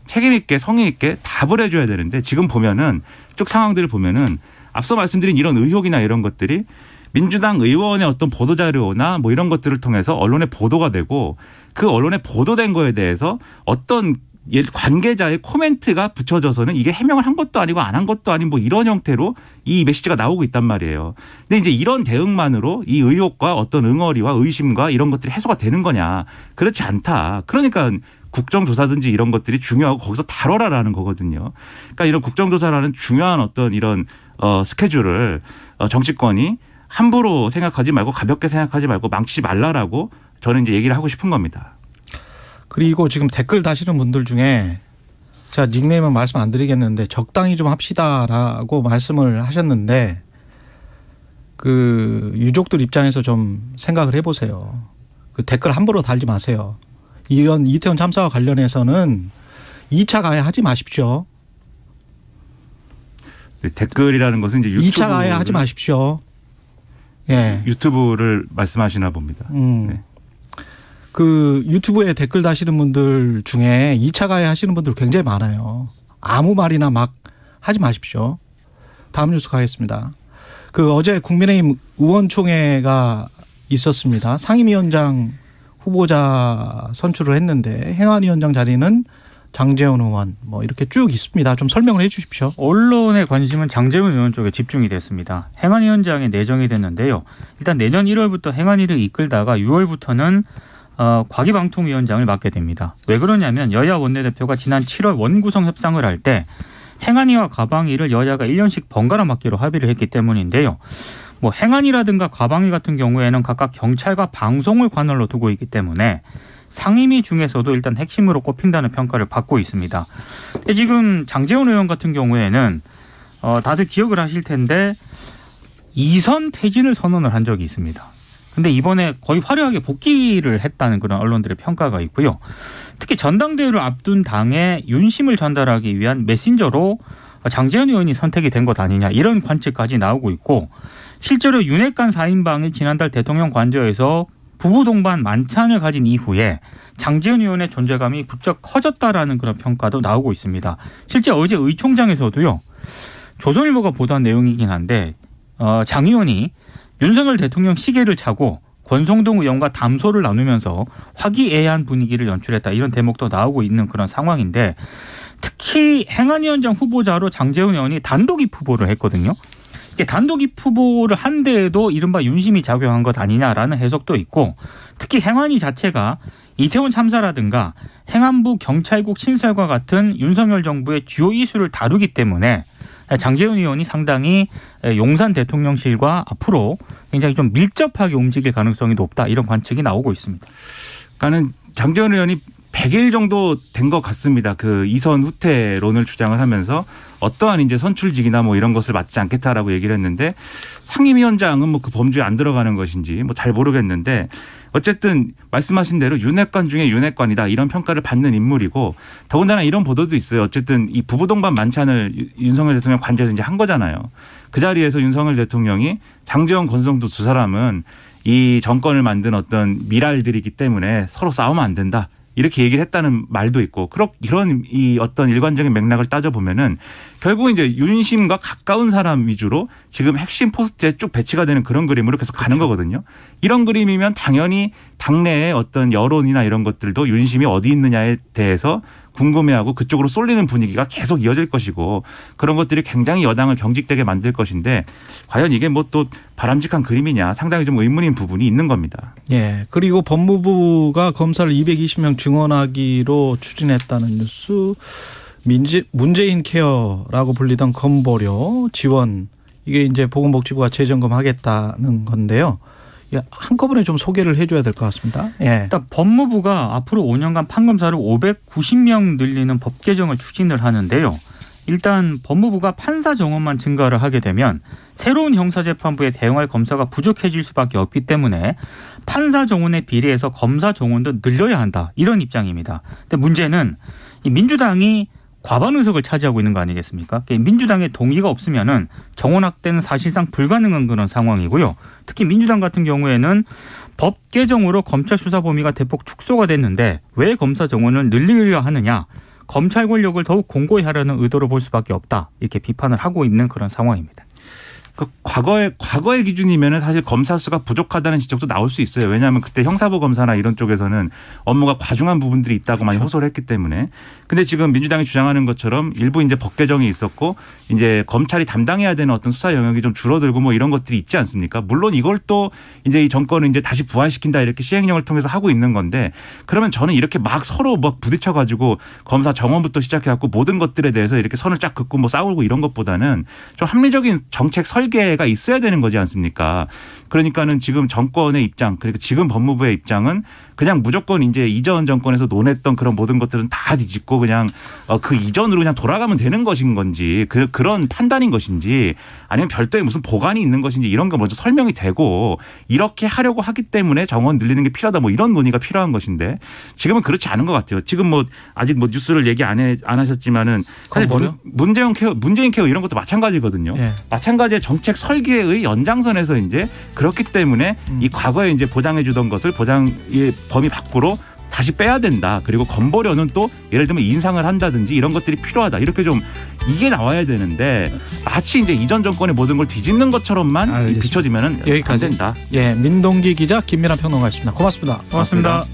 책임 있게 성의 있게 답을 해줘야 되는데 지금 보면은 쭉 상황들을 보면은 앞서 말씀드린 이런 의혹이나 이런 것들이 민주당 의원의 어떤 보도자료나 뭐 이런 것들을 통해서 언론에 보도가 되고 그 언론에 보도된 거에 대해서 어떤 관계자의 코멘트가 붙여져서는 이게 해명을 한 것도 아니고 안 한 것도 아닌 뭐 이런 형태로 이 메시지가 나오고 있단 말이에요. 근데 이제 이런 대응만으로 이 의혹과 어떤 응어리와 의심과 이런 것들이 해소가 되는 거냐. 그렇지 않다. 그러니까 국정조사든지 이런 것들이 중요하고 거기서 다뤄라라는 거거든요. 그러니까 이런 국정조사라는 중요한 어떤 이런 스케줄을 정치권이 함부로 생각하지 말고 가볍게 생각하지 말고 망치지 말라라고 저는 이제 얘기를 하고 싶은 겁니다.
그리고 지금 댓글 다시는 분들 중에 제가 닉네임은 말씀 안 드리겠는데 적당히 좀 합시다라고 말씀을 하셨는데 그 유족들 입장에서 좀 생각을 해보세요. 그 댓글 함부로 달지 마세요. 이런 이태원 참사와 관련해서는 2차 가해 하지 마십시오.
댓글이라는 것은 이제
2차 가해 하지 마십시오. 예.
유튜브를 말씀하시나 봅니다. 네.
그 유튜브에 댓글 다시는 분들 중에 2차 가해 하시는 분들 굉장히 많아요. 아무 말이나 막 하지 마십시오. 다음 뉴스 가겠습니다. 그 어제 국민의힘 의원총회가 있었습니다. 상임위원장 후보자 선출을 했는데 행안위원장 자리는 장제원 의원 뭐 이렇게 쭉 있습니다. 좀 설명을 해 주십시오.
언론의 관심은 장제원 의원 쪽에 집중이 됐습니다. 행안위원장에 내정이 됐는데요. 일단 내년 1월부터 행안위를 이끌다가 6월부터는 과기방통위원장을 맡게 됩니다. 왜 그러냐면 여야 원내대표가 지난 7월 원구성 협상을 할 때 행안위와 과방위를 여야가 1년씩 번갈아 맡기로 합의를 했기 때문인데요. 뭐 행안위라든가 과방위 같은 경우에는 각각 경찰과 방송을 관할로 두고 있기 때문에 상임위 중에서도 일단 핵심으로 꼽힌다는 평가를 받고 있습니다. 근데 지금 장제원 의원 같은 경우에는 다들 기억을 하실 텐데 2선 퇴진을 선언을 한 적이 있습니다. 근데 이번에 거의 화려하게 복귀를 했다는 그런 언론들의 평가가 있고요. 특히 전당대회를 앞둔 당에 윤심을 전달하기 위한 메신저로 장제원 의원이 선택이 된 것 아니냐 이런 관측까지 나오고 있고 실제로 윤핵관 4인방이 지난달 대통령 관저에서 부부 동반 만찬을 가진 이후에 장제원 의원의 존재감이 부쩍 커졌다라는 그런 평가도 나오고 있습니다. 실제 어제 의총장에서도요. 조선일보가 보도한 내용이긴 한데 장 의원이 윤석열 대통령 시계를 차고 권성동 의원과 담소를 나누면서 화기애애한 분위기를 연출했다. 이런 대목도 나오고 있는 그런 상황인데 특히 행안위원장 후보자로 장제원 의원이 단독 입후보를 했거든요. 이게 단독 입후보를 한 데에도 이른바 윤심이 작용한 것 아니냐라는 해석도 있고 특히 행안위 자체가 이태원 참사라든가 행안부 경찰국 신설과 같은 윤석열 정부의 주요 이슈를 다루기 때문에 장제원 의원이 상당히 용산 대통령실과 앞으로 굉장히 좀 밀접하게 움직일 가능성이 높다 이런 관측이 나오고 있습니다.
그러니까는 장제원 의원이 100일 정도 된 것 같습니다. 그 이선 후퇴론을 주장을 하면서 어떠한 이제 선출직이나 뭐 이런 것을 맡지 않겠다라고 얘기를 했는데 상임위원장은 뭐 그 범주에 안 들어가는 것인지 뭐 잘 모르겠는데 어쨌든 말씀하신 대로 윤핵관 중에 윤핵관이다 이런 평가를 받는 인물이고 더군다나 이런 보도도 있어요. 어쨌든 이 부부 동반 만찬을 윤석열 대통령 관저에서 이제 한 거잖아요. 그 자리에서 윤석열 대통령이 장제원, 권성도 두 사람은 이 정권을 만든 어떤 미랄들이기 때문에 서로 싸우면 안 된다. 이렇게 얘기를 했다는 말도 있고 이런 이 어떤 일관적인 맥락을 따져보면은 결국 이제 윤심과 가까운 사람 위주로 지금 핵심 포스트에 쭉 배치가 되는 그런 그림으로 계속 가는 거거든요. 이런 그림이면 당연히 당내의 어떤 여론이나 이런 것들도 윤심이 어디 있느냐에 대해서 궁금해하고 그쪽으로 쏠리는 분위기가 계속 이어질 것이고 그런 것들이 굉장히 여당을 경직되게 만들 것인데 과연 이게 뭐 또 바람직한 그림이냐 상당히 좀 의문인 부분이 있는 겁니다.
예. 그리고 법무부가 검사를 220명 증원하기로 추진했다는 뉴스, 문재인 케어라고 불리던 건보료 지원 이게 이제 보건복지부가 재점검하겠다는 건데요. 한꺼번에 좀 소개를 해줘야 될 것 같습니다. 예.
일단 법무부가 앞으로 5년간 판검사를 590명 늘리는 법 개정을 추진을 하는데요. 일단 법무부가 판사 정원만 증가를 하게 되면 새로운 형사재판부에 대응할 검사가 부족해질 수밖에 없기 때문에 판사 정원에 비례해서 검사 정원도 늘려야 한다. 이런 입장입니다. 근데 문제는 이 민주당이 과반 의석을 차지하고 있는 거 아니겠습니까? 민주당의 동의가 없으면은 정원 확대는 사실상 불가능한 그런 상황이고요. 특히 민주당 같은 경우에는 법 개정으로 검찰 수사 범위가 대폭 축소가 됐는데 왜 검사 정원을 늘리려 하느냐? 검찰 권력을 더욱 공고히 하려는 의도로 볼 수밖에 없다. 이렇게 비판을 하고 있는 그런 상황입니다.
그 과거의 기준이면은 사실 검사 수가 부족하다는 지적도 나올 수 있어요. 왜냐하면 그때 형사부 검사나 이런 쪽에서는 업무가 과중한 부분들이 있다고 많이 호소를 했기 때문에. 근데 지금 민주당이 주장하는 것처럼 일부 이제 법 개정이 있었고 이제 검찰이 담당해야 되는 어떤 수사 영역이 좀 줄어들고 뭐 이런 것들이 있지 않습니까? 물론 이걸 또 이제 이 정권은 이제 다시 부활시킨다 이렇게 시행령을 통해서 하고 있는 건데 그러면 저는 이렇게 막 서로 막 부딪혀 가지고 검사 정원부터 시작해 갖고 모든 것들에 대해서 이렇게 선을 쫙 긋고 뭐 싸우고 이런 것보다는 좀 합리적인 정책 설계가 있어야 되는 거지 않습니까? 그러니까는 지금 정권의 입장, 그러니까 지금 법무부의 입장은 그냥 무조건 이제 이전 정권에서 논했던 그런 모든 것들은 다 뒤집고 그냥 그 이전으로 그냥 돌아가면 되는 것인 건지 그런 판단인 것인지 아니면 별도의 무슨 보관이 있는 것인지 이런 거 먼저 설명이 되고 이렇게 하려고 하기 때문에 정원 늘리는 게 필요하다 뭐 이런 논의가 필요한 것인데 지금은 그렇지 않은 것 같아요. 지금 뭐 아직 뭐 뉴스를 얘기 안 하셨지만은 사실 문재인 케어 이런 것도 마찬가지거든요. 예. 마찬가지의 정책 설계의 연장선에서 이제 그렇기 때문에 이 과거에 이제 보장해 주던 것을 보장의 범위 밖으로 다시 빼야 된다. 그리고 건보료는 또 예를 들면 인상을 한다든지 이런 것들이 필요하다. 이렇게 좀 이게 나와야 되는데 마치 이제 이전 정권의 모든 걸 뒤집는 것처럼만 비춰지면은 안 된다.
예, 민동기 기자, 김민아 평론가였습니다. 고맙습니다.
고맙습니다.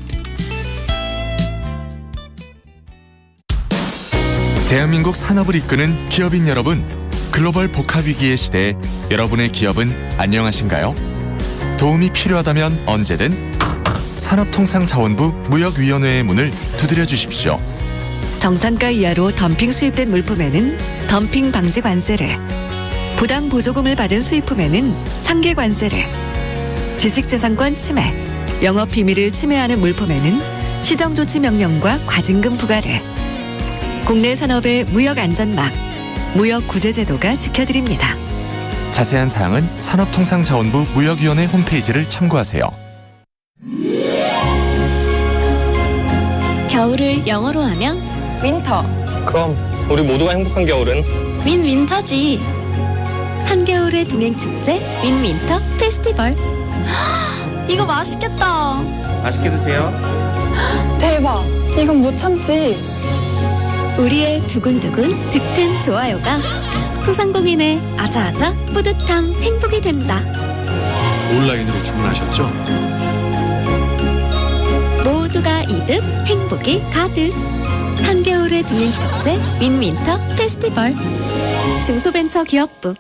대한민국 산업을 이끄는 기업인 여러분, 글로벌 복합 위기의 시대에 여러분의 기업은 안녕하신가요? 도움이 필요하다면 언제든 산업통상자원부 무역위원회의 문을 두드려 주십시오.
정상가 이하로 덤핑 수입된 물품에는 덤핑 방지 관세를, 부당 보조금을 받은 수입품에는 상계 관세를, 지식재산권 침해, 영업 비밀을 침해하는 물품에는 시정조치 명령과 과징금 부과를, 국내 산업의 무역 안전망, 무역 구제 제도가 지켜드립니다.
자세한 사항은 산업통상자원부 무역위원회 홈페이지를 참고하세요.
겨울을 영어로 하면
윈터.
그럼 우리 모두가 행복한 겨울은
윈윈터지. 한겨울의 동행축제 윈윈터 페스티벌. 이거 맛있겠다.
맛있게 드세요.
대박. 이건 못 참지.
우리의 두근두근 득템 좋아요가 소상공인의 아자아자 뿌듯함 행복이 된다.
온라인으로 주문하셨죠?
모두가 이득 행복이 가득. 한겨울의 동행축제 윈윈터 페스티벌. 중소벤처기업부.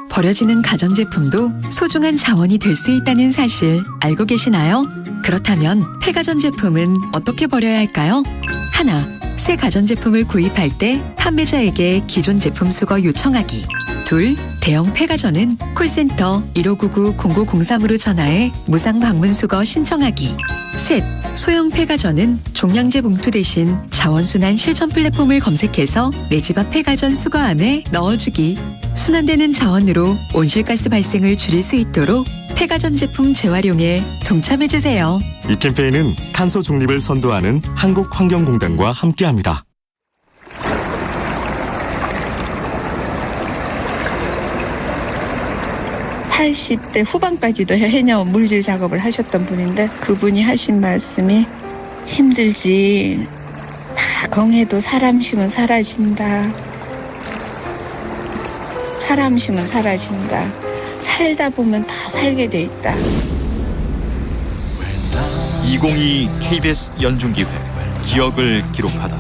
버려지는 가전제품도 소중한 자원이 될 수 있다는 사실 알고 계시나요? 그렇다면 폐가전제품은 어떻게 버려야 할까요? 하나, 새 가전제품을 구입할 때 판매자에게 기존 제품 수거 요청하기. 둘, 대형 폐가전은 콜센터 1599-0903으로 전화해 무상 방문 수거 신청하기. 셋, 소형 폐가전은 종량제 봉투 대신 자원순환 실천 플랫폼을 검색해서 내 집 앞 폐가전 수거함에 넣어주기. 순환되는 자원으로 온실가스 발생을 줄일 수 있도록 폐가전 제품 재활용에 동참해주세요.
이 캠페인은 탄소 중립을 선도하는 한국환경공단과 함께합니다.
(80대) 후반까지도 해녀 물질 작업을 하셨던 분인데 그분이 하신 말씀이 힘들지. 다 건해도 사람 심은 사라진다. 사람 심은 사라진다. 살다 보면 다 살게 돼 있다.
2022 KBS 연중기획 기억을 기록하다.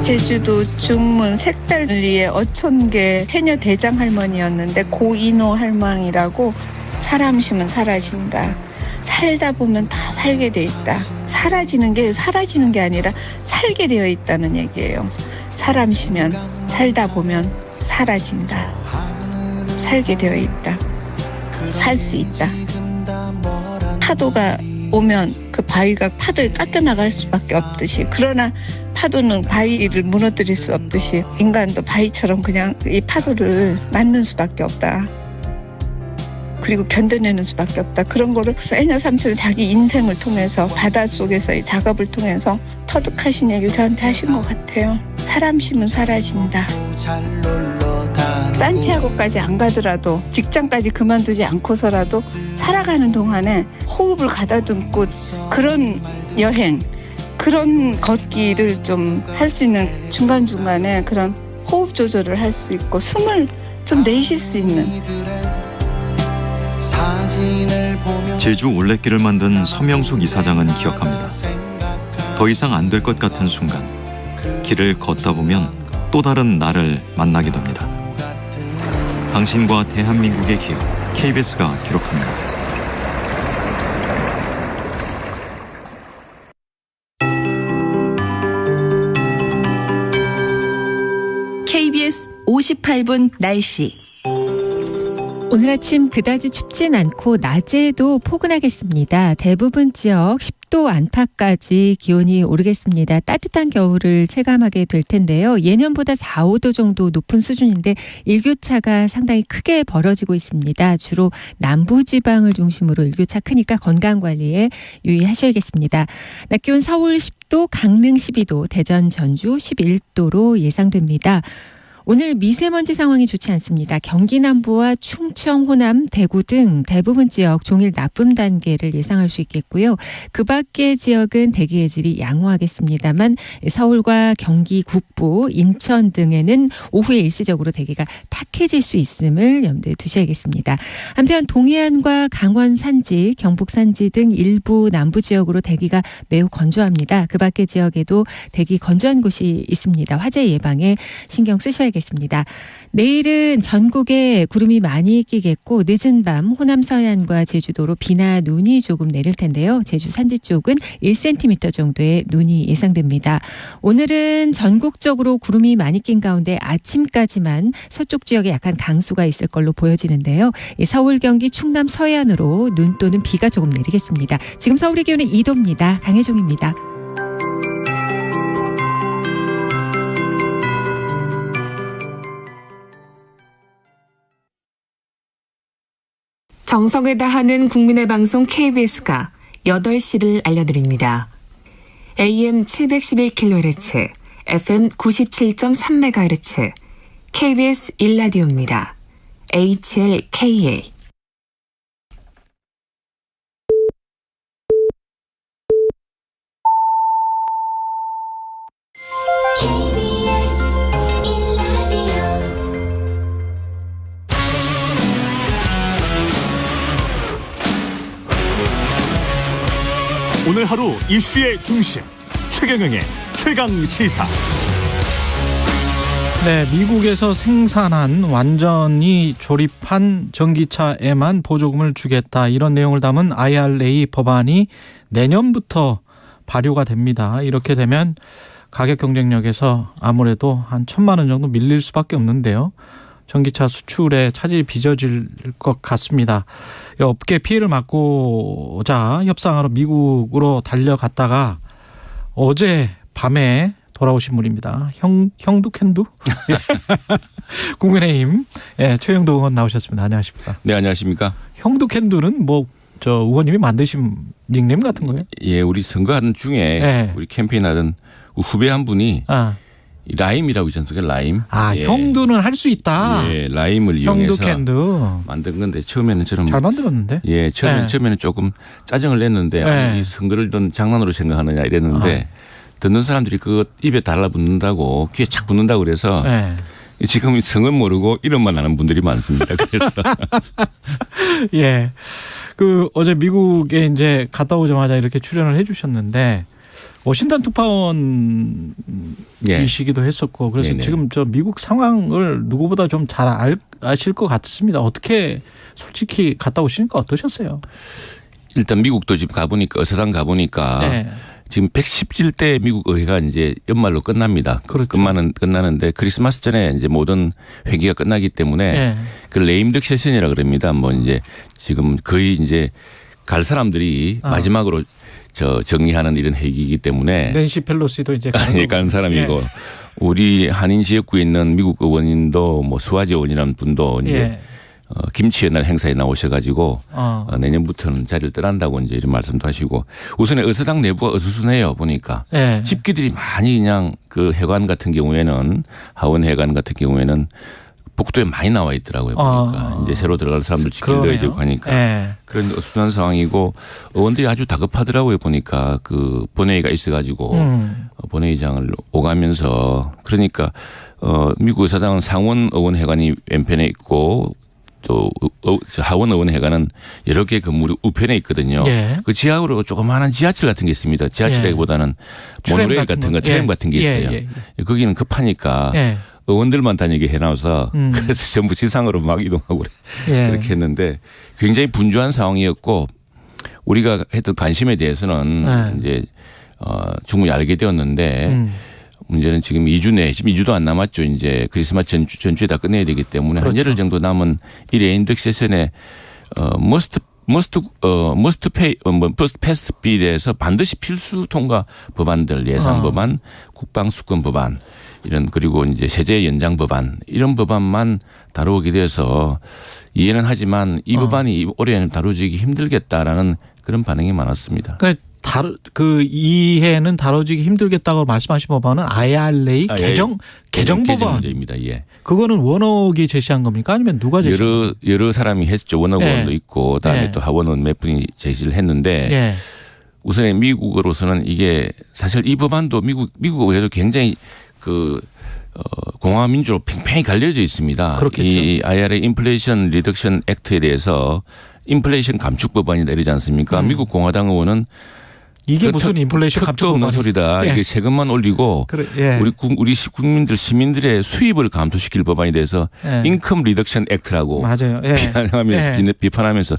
제주도 중문 색달리의 어촌계 해녀 대장 할머니였는데 고인호 할망이라고 사람 심은 사라진다. 살다 보면 다 살게 돼 있다. 사라지는 게 아니라 살게 되어 있다는 얘기예요. 사람 심면 살다 보면 사라진다. 살게 되어 있다. 살 수 있다. 파도가 오면 그 바위가 파도에 깎여 나갈 수밖에 없듯이, 그러나 파도는 바위를 무너뜨릴 수 없듯이 인간도 바위처럼 그냥 이 파도를 맞는 수밖에 없다. 그리고 견뎌내는 수밖에 없다. 그런 거를 해녀 삼촌은 자기 인생을 통해서 바닷속에서의 작업을 통해서 터득하신 얘기를 저한테 하신 것 같아요. 사람 심은 사라진다. 산티아고까지 안 가더라도, 직장까지 그만두지 않고서라도 살아가는 동안에 호흡을 가다듬고 그런 여행, 그런 걷기를 좀 할 수 있는, 중간중간에 그런 호흡 조절을 할 수 있고 숨을 좀 내쉴 수 있는.
제주 올레길을 만든 서명숙 이사장은 기억합니다. 더 이상 안 될 것 같은 순간, 길을 걷다 보면 또 다른 나를 만나게 됩니다. 당신과 대한민국의 기억, KBS가 기록합니다.
KBS 58분 날씨.
오늘 아침 그다지 춥진 않고 낮에도 포근하겠습니다. 대부분 지역 10도 안팎까지 기온이 오르겠습니다. 따뜻한 겨울을 체감하게 될 텐데요. 예년보다 4, 5도 정도 높은 수준인데 일교차가 상당히 크게 벌어지고 있습니다. 주로 남부지방을 중심으로 일교차 크니까 건강관리에 유의하셔야겠습니다. 낮 기온 서울 10도, 강릉 12도, 대전, 전주 11도로 예상됩니다. 오늘 미세먼지 상황이 좋지 않습니다. 경기 남부와 충청, 호남, 대구 등 대부분 지역 종일 나쁨 단계를 예상할 수 있겠고요. 그 밖의 지역은 대기의 질이 양호하겠습니다만 서울과 경기 북부, 인천 등에는 오후에 일시적으로 대기가 탁해질 수 있음을 염두에 두셔야겠습니다. 한편 동해안과 강원 산지, 경북 산지 등 일부 남부 지역으로 대기가 매우 건조합니다. 그 밖의 지역에도 대기 건조한 곳이 있습니다. 화재 예방에 신경 쓰셔야겠습니다. 내일은 전국에 구름이 많이 끼겠고 늦은 밤 호남 서해안과 제주도로 비나 눈이 조금 내릴 텐데요. 제주 산지 쪽은 1cm 정도의 눈이 예상됩니다. 오늘은 전국적으로 구름이 많이 낀 가운데 아침까지만 서쪽 지역에 약간 강수가 있을 걸로 보여지는데요. 서울, 경기, 충남 서해안으로 눈 또는 비가 조금 내리겠습니다. 지금 서울의 기온은 2도입니다. 강혜종입니다.
정성을 다하는 국민의 방송 KBS가 8시를 알려드립니다. AM 711kHz, FM 97.3MHz, KBS 1라디오입니다. HLKA.
오늘 하루 이슈의 중심 최경영의 최강 시사.
네, 미국에서 생산한 완전히 조립한 전기차에만 보조금을 주겠다, 이런 내용을 담은 IRA 법안이 내년부터 발효가 됩니다. 이렇게 되면 가격 경쟁력에서 아무래도 한 1,000만 원 정도 밀릴 수밖에 없는데요. 전기차 수출에 차질이 빚어질 것 같습니다. 업계 피해를 막고자 협상하러 미국으로 달려갔다가 어제 밤에 돌아오신 분입니다. 형두캔두? 국민의힘 최영두 의원 나오셨습니다. 안녕하십니까?
네, 안녕하십니까?
형두캔두는 저 의원님이 만드신 닉네임 같은 거예요?
예, 우리 선거하던 중에 우리 캠페인하던 후배 한 분이 라임이라고 있지 않습니까? 라임.
형두는 할 수 있다.
예, 라임을 이용해서
형두캔두
만든 건데 처음에는 저는
잘 만들었는데.
예, 처음에는 조금 짜증을 냈는데 아니, 선거를 좀 장난으로 생각하느냐 이랬는데 듣는 사람들이 그거 입에 달라붙는다고, 귀에 착 붙는다고 그래서 지금 성은 모르고 이름만 아는 분들이 많습니다. 그래서
예, 어제 미국에 이제 갔다 오자마자 이렇게 출연을 해주셨는데. 워싱턴 특파원이시기도 했었고, 그래서 네네. 지금 저 미국 상황을 누구보다 좀 잘 아실 것 같습니다. 어떻게 솔직히 갔다 오시니까 어떠셨어요?
일단 미국도 지금 가보니까 어서당 가보니까 지금 117대 미국 의회가 이제 연말로 끝납니다.
그렇죠.
끝나는데 크리스마스 전에 이제 모든 회기가 끝나기 때문에 그 레임덕 세션이라 그럽니다. 이제 지금 거의 이제 갈 사람들이 마지막으로 정리하는 이런 회기이기 때문에
낸시 펠로시도 이제
가는 사람이고 우리 한인 지역구에 있는 미국 의원님도 수아지 의원이라는 분도 이제 김치 연날 행사에 나오셔가지고 내년부터는 자리를 떠난다고 이제 이런 말씀도 하시고, 우선에 어서당 내부가 어수선해요. 보니까 집기들이 많이 그냥 그 해관 같은 경우에는, 하원 해관 같은 경우에는 복도에 많이 나와 있더라고요. 보니까 이제 새로 들어갈 사람들 집길 넣어야 되고 하니까 그런 어수선한 상황이고, 의원들이 아주 다급하더라고요. 보니까 그 본회의가 있어가지고 본회의장을 오가면서, 그러니까 미국 의사당은 상원 의원 회관이 왼편에 있고 또 하원 의원 회관은 여러 개 건물이 우편에 있거든요. 그 지하로 조그마한 지하철 같은 게 있습니다. 지하철이보다는 모노레일 같은 거, 트램 같은 게 있어요. 거기는 급하니까 의원들만 다니게 해놔서 그래서 전부 지상으로 막 이동하고 그렇게 했는데 굉장히 분주한 상황이었고, 우리가 했던 관심에 대해서는 이제 충분히 알게 되었는데 문제는 지금 2주 내에, 지금 2주도 안 남았죠. 이제 크리스마스 전주에 다 끝내야 되기 때문에 한 열흘 정도 남은 이 레임덕 세션에 머스트 패스 빌에서 반드시 필수 통과 법안들, 예산 법안, 국방 수권 법안, 이런, 그리고 이제 세제 연장 법안, 이런 법안만 다루게 돼서 이해는 하지만 이 법안이 올해는 다루기 힘들겠다라는 그런 반응이 많았습니다.
그러니까 이해는 다뤄지기 힘들겠다고 말씀하신 법안은 IRA 개정 법안
문제입니다. 예.
그거는 원옥이 제시한 겁니까? 아니면 누가 제시한
여러 사람이 했죠. 원옥 의원도 있고 그다음에 또 하원 의원 몇 분이 제시를 했는데 우선에 미국으로서는 이게 사실 이 법안도 미국 의회도 굉장히 공화 민주로 팽팽히 갈려져 있습니다.
그렇겠죠.
이 IRA 인플레이션 리덕션 액트에 대해서 인플레이션 감축 법안이 내리지 않습니까? 미국 공화당 의원은
이게 무슨 인플레이션 감축
없는 소리다. 이게 세금만 올리고 우리 시민들의 수입을 감소시킬 법안이 돼서 인컴 리덕션 액트라고 비판하면서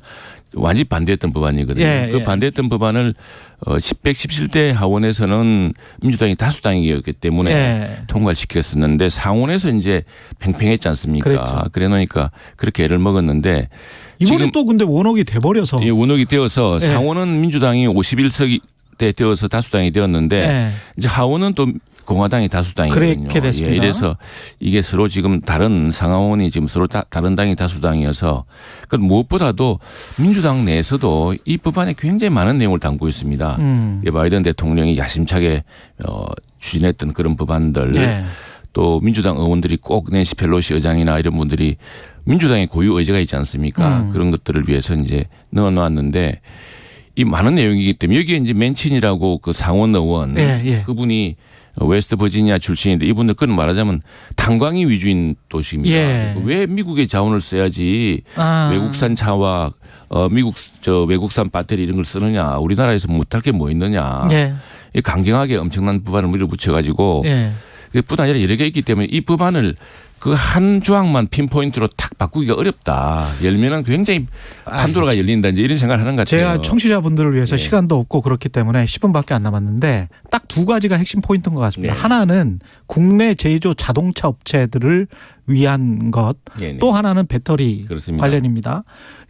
완전히 반대했던 법안이거든요. 그 반대했던 법안을 117대 하원에서는 민주당이 다수당이었기 때문에 통과를 시켰었는데 상원에서 이제 팽팽했지 않습니까? 그래 놓으니까 그렇게 애를 먹었는데
이번에 또 근데 원옥이 돼버려서.
원옥이 되어서 상원은 민주당이 51석이 되어서 다수당이 되었는데 이제 하원은 또 공화당이 다수당이거든요.
그렇게 됐습니다.
예, 이래서 이게 서로 지금 다른 상하원이 지금 서로 다른 당이 다수당이어서 그 무엇보다도 민주당 내에서도 이 법안에 굉장히 많은 내용을 담고 있습니다. 바이든 대통령이 야심차게 추진했던 그런 법안들
네.
또 민주당 의원들이 꼭 낸시 펠로시 의장이나 이런 분들이 민주당의 고유 의지가 있지 않습니까? 그런 것들을 위해서 이제 넣어놨는데 이 많은 내용이기 때문에 여기에 이제 맨친이라고 그 상원 의원 그분이 웨스트 버지니아 출신인데 이분들 그건 말하자면 탄광이 위주인 도시입니다.
예.
왜 미국의 자원을 써야지 외국산 차와 외국산 배터리 이런 걸 쓰느냐 우리나라에서 못할 게 뭐 있느냐.
예.
강경하게 엄청난 법안을 밀어붙여 가지고 뿐 아니라 여러 개 있기 때문에 이 법안을 그 한 조항만 핀포인트로 탁 바꾸기가 어렵다. 열면은 굉장히 판도라가 열린다. 이제 이런 생각을 하는 것 같아요.
제가 청취자분들을 위해서 시간도 없고 그렇기 때문에 10분밖에 안 남았는데 딱 두 가지가 핵심 포인트인 것 같습니다. 하나는 국내 제조 자동차 업체들을 위한 것. 또 하나는 배터리
그렇습니다.
관련입니다.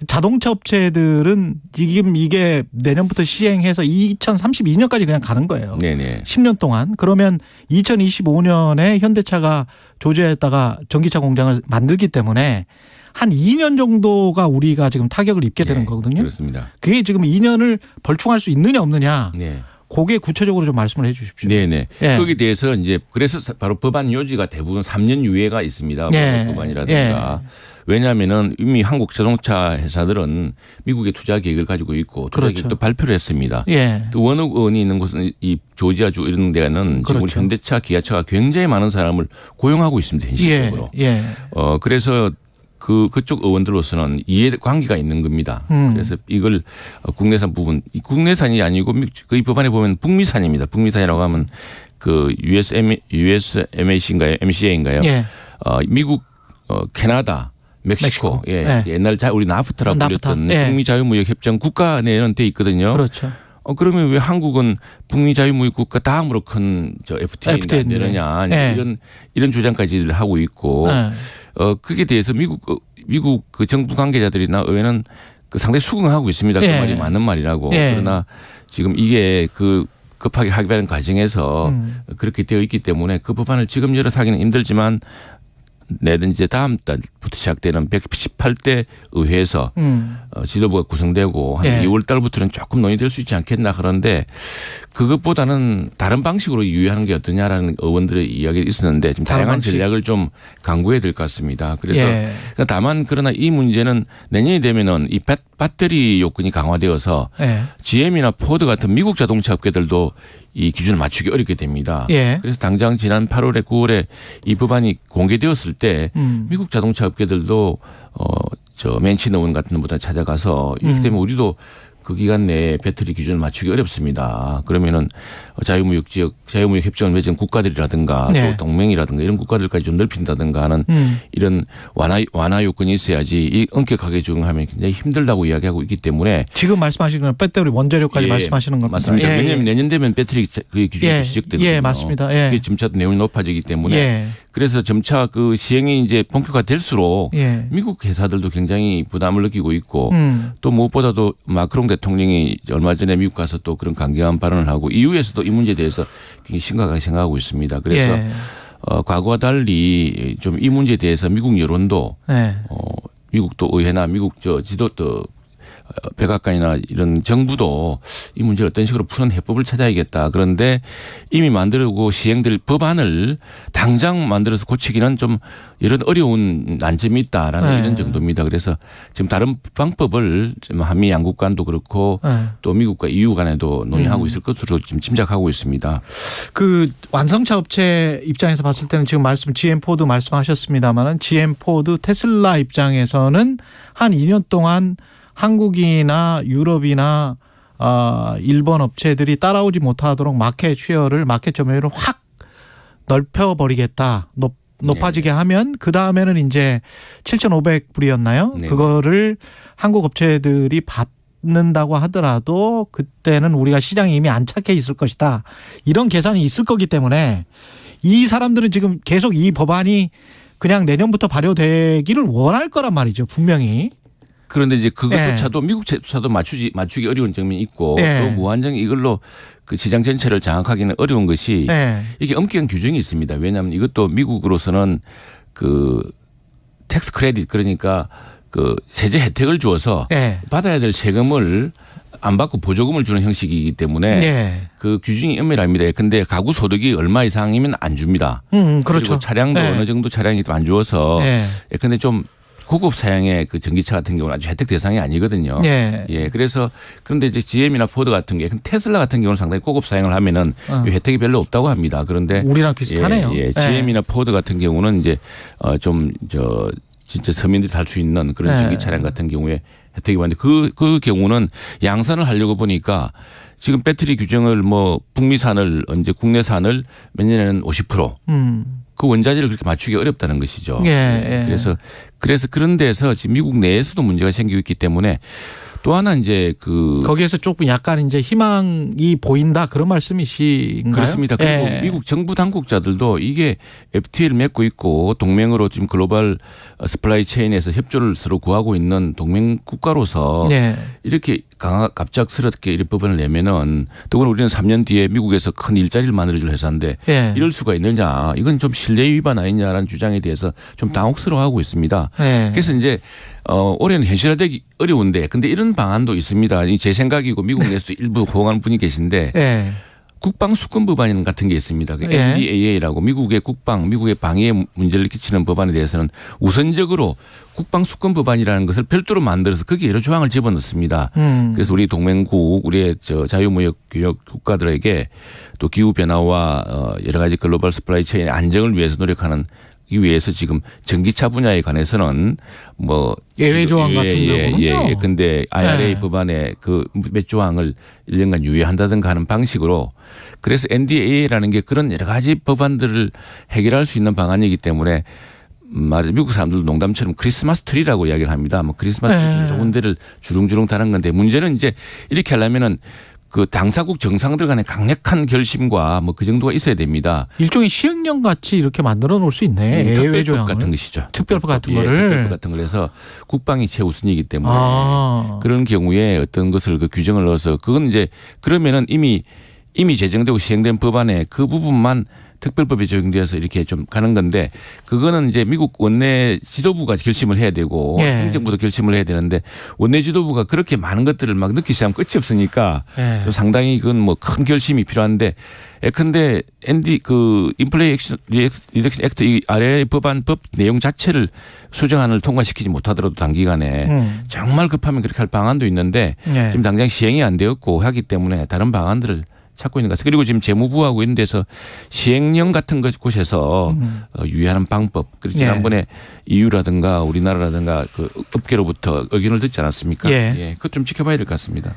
자동차 업체들은 지금 이게 내년부터 시행해서 2032년까지 그냥 가는 거예요.
네네.
10년 동안. 그러면 2025년에 현대차가 조지아에다가 전기차 공장을 만들기 때문에 한 2년 정도가 우리가 지금 타격을 입게 되는 거거든요.
그렇습니다.
그게 지금 2년을 벌충할 수 있느냐 없느냐.
네.
그게 구체적으로 좀 말씀을 해 주십시오.
네네. 거기에 대해서 이제 그래서 바로 법안 요지가 대부분 3년 유예가 있습니다. 법안이라든가. 왜냐하면은 이미 한국 자동차 회사들은 미국의 투자 계획을 가지고 있고 투자 계획도 발표를 했습니다. 또 원흑 의원이 있는 곳은 이 조지아주 이런 데는 지금 우리 현대차, 기아차가 굉장히 많은 사람을 고용하고 있습니다. 현실적으로. 그래서 그쪽 의원들로서는 이해관계가 있는 겁니다. 그래서 이걸 국내산 부분, 국내산이 아니고 이 법안에 보면 북미산입니다. 북미산이라고 하면 그 USMAC인가요? MCA인가요? 미국, 캐나다, 멕시코. 옛날 우리 나프타라고 불렸던 북미 자유무역 협정 국가 내에는 돼 있거든요.
그렇죠.
그러면 왜 한국은 북미 자유무역 국가 다음으로 큰 FTA인데 안 되느냐 이런 주장까지 하고 있고 그게 대해서 미국 그 정부 관계자들이나 의회는 상당히 수긍하고 있습니다. 그 말이 맞는 말이라고. 그러나 지금 이게 그 급하게 합의하는 과정에서 그렇게 되어 있기 때문에 그 법안을 지금 열어서 하기는 힘들지만 내든 이제 다음 달부터 시작되는 118대 의회에서 지도부가 구성되고 한 2월 달부터는 조금 논의될 수 있지 않겠나. 그런데 그것보다는 다른 방식으로 유의하는 게 어떠냐라는 의원들의 이야기가 있었는데 지금 다양한 전략을 좀 강구해야 될 것 같습니다. 그래서 다만 그러나 이 문제는 내년이 되면은 이 배터리 요건이 강화되어서 GM이나 포드 같은 미국 자동차 업계들도 이 기준을 맞추기 어렵게 됩니다. 그래서 당장 지난 8월에 9월에 이 법안이 공개되었을 때 미국 자동차 업계들도 맨친 의원 같은 분들 찾아가서 이렇기 때문에 우리도 그 기간 내에 배터리 기준을 맞추기 어렵습니다. 그러면은 자유무역 지역, 자유무역 협정을 맺은 국가들이라든가 또 동맹이라든가 이런 국가들까지 좀 넓힌다든가 하는 이런 완화 요건이 있어야지 이 엄격하게 적용하면 굉장히 힘들다고 이야기하고 있기 때문에 지금
말씀하시는 건 배터리 원자력까지 말씀하시는 겁니다.
맞습니다. 왜냐하면 내년 되면 배터리 그 기준이 시작되거든요.
맞습니다.
그게 점차 내용이 높아지기 때문에 그래서 점차 그 시행이 이제 본격화될수록 미국 회사들도 굉장히 부담을 느끼고 있고 또 무엇보다도 마크롱 대통령이 얼마 전에 미국 가서 또 그런 강경한 발언을 하고 EU에서도 이 문제에 대해서 굉장히 심각하게 생각하고 있습니다. 그래서 과거와 달리 좀 이 문제에 대해서 미국 여론도 미국도 의회나 미국 지도도 백악관이나 이런 정부도 이 문제를 어떤 식으로 푸는 해법을 찾아야겠다. 그런데 이미 만들고 시행될 법안을 당장 만들어서 고치기는 좀 이런 어려운 난점이 있다라는 이런 정도입니다. 그래서 지금 다른 방법을 한미 양국 간도 그렇고 또 미국과 EU 간에도 논의하고 있을 것으로 지금 짐작하고 있습니다.
그 완성차 업체 입장에서 봤을 때는 지금 GM 포드 말씀하셨습니다만은 GM 포드 테슬라 입장에서는 한 2년 동안 한국이나 유럽이나 일본 업체들이 따라오지 못하도록 마켓 점유율을 확 넓혀버리겠다. 높아지게 하면 그 다음에는 이제 7,500불이었나요? 그거를 한국 업체들이 받는다고 하더라도 그때는 우리가 시장에 이미 안착해 있을 것이다. 이런 계산이 있을 거기 때문에 이 사람들은 지금 계속 이 법안이 그냥 내년부터 발효되기를 원할 거란 말이죠. 분명히.
그런데 이제 그것조차도 미국 차도 맞추기 어려운 점이 있고 또 무한정 이걸로 그 시장 전체를 장악하기는 어려운 것이
네.
이게 엄격한 규정이 있습니다. 왜냐하면 이것도 미국으로서는 그 텍스 크레딧 그러니까 그 세제 혜택을 주어서
네.
받아야 될 세금을 안 받고 보조금을 주는 형식이기 때문에
네.
그 규정이 엄밀합니다. 근데 가구 소득이 얼마 이상이면 안 줍니다.
그렇죠.
그리고 차량도
네.
어느 정도 차량이 안 주어서
네.
근데 좀 고급 사양의 그 전기차 같은 경우는 아주 혜택 대상이 아니거든요.
네.
예. 그래서 그런데 이제 GM이나 포드 같은 게 테슬라 같은 경우는 상당히 고급 사양을 하면은 이 혜택이 별로 없다고 합니다. 그런데
우리랑 비슷하네요.
예.
네.
GM이나 포드 같은 경우는 이제 좀 진짜 서민들이 탈 수 있는 그런
네.
전기 차량 같은 경우에 혜택이 많은데 그 경우는 양산을 하려고 보니까 지금 배터리 규정을 뭐 북미산을 언제 국내산을 몇 년에는 50%. 그 원자재를 그렇게 맞추기 어렵다는 것이죠.
예.
그래서 그런 데서 지금 미국 내에서도 문제가 생기고 있기 때문에 또 하나 이제
거기에서 조금 약간 이제 희망이 보인다 그런 말씀이신가요?
그렇습니다. 그리고 미국 정부 당국자들도 이게 FTA를 맺고 있고 동맹으로 지금 글로벌 서플라이 체인에서 협조를 서로 구하고 있는 동맹 국가로서 이렇게 갑작스럽게 이 법안을 내면은 더구나 우리는 3년 뒤에 미국에서 큰 일자리를 만들어줄 회사인데 이럴 수가 있느냐 이건 좀 신뢰 위반 아니냐라는 주장에 대해서 좀 당혹스러워하고 있습니다. 그래서 이제 올해는 현실화되기 어려운데 근데 이런 방안도 있습니다. 제 생각이고 미국 내에서 일부 호응하는 분이 계신데 국방수권 법안 같은 게 있습니다. NDAA라고 미국의 국방, 미국의 방위에 문제를 끼치는 법안에 대해서는 우선적으로 국방수권 법안이라는 것을 별도로 만들어서 거기에 여러 조항을 집어넣습니다. 그래서 우리 동맹국, 우리의 자유무역 교역 국가들에게 또 기후변화와 여러 가지 글로벌 서플라이 체인의 안정을 위해서 노력하는 이 위해서 지금 전기차 분야에 관해서는 뭐
예외 조항 같은 경우는요.
근데 IRA 법안에 그 몇 조항을 1년간 유예한다든가 하는 방식으로 그래서 NDAA라는 게 그런 여러 가지 법안들을 해결할 수 있는 방안이기 때문에 말해 미국 사람들도 농담처럼 크리스마스 트리라고 이야기를 합니다. 뭐 크리스마스 트리 여러 군데를 주릉주릉 다는 건데 문제는 이제 이렇게 하려면은 그 당사국 정상들 간의 강력한 결심과 뭐 그 정도가 있어야 됩니다.
일종의 시행령 같이 이렇게 만들어 놓을 수 있네.
특별법 같은 것이죠.
특별법 같은 거를.
특별법 같은 걸 해서 국방이 최우선이기 때문에 그런 경우에 어떤 것을 그 규정을 넣어서 그건 이제 그러면은 이미 제정되고 시행된 법안에 그 부분만 특별법에 적용돼서 이렇게 좀 가는 건데 그거는 이제 미국 원내 지도부가 결심을 해야 되고 행정부도 결심을 해야 되는데 원내 지도부가 그렇게 많은 것들을 막 넣기 시작하면 끝이 없으니까 상당히 그건 뭐 큰 결심이 필요한데 근데 인플레이 리덕션 액트 이 아래 법 내용 자체를 수정안을 통과시키지 못하더라도 단기간에 정말 급하면 그렇게 할 방안도 있는데 지금 당장 시행이 안 되었고 하기 때문에 다른 방안들을 찾고 있는 것 같아요. 그리고 지금 재무부하고 있는 데서 시행령 같은 곳에서 유예하는 방법. 그리고 지난번에 EU라든가 우리나라라든가 그 업계로부터 의견을 듣지 않았습니까? 그것 좀 지켜봐야 될 것 같습니다.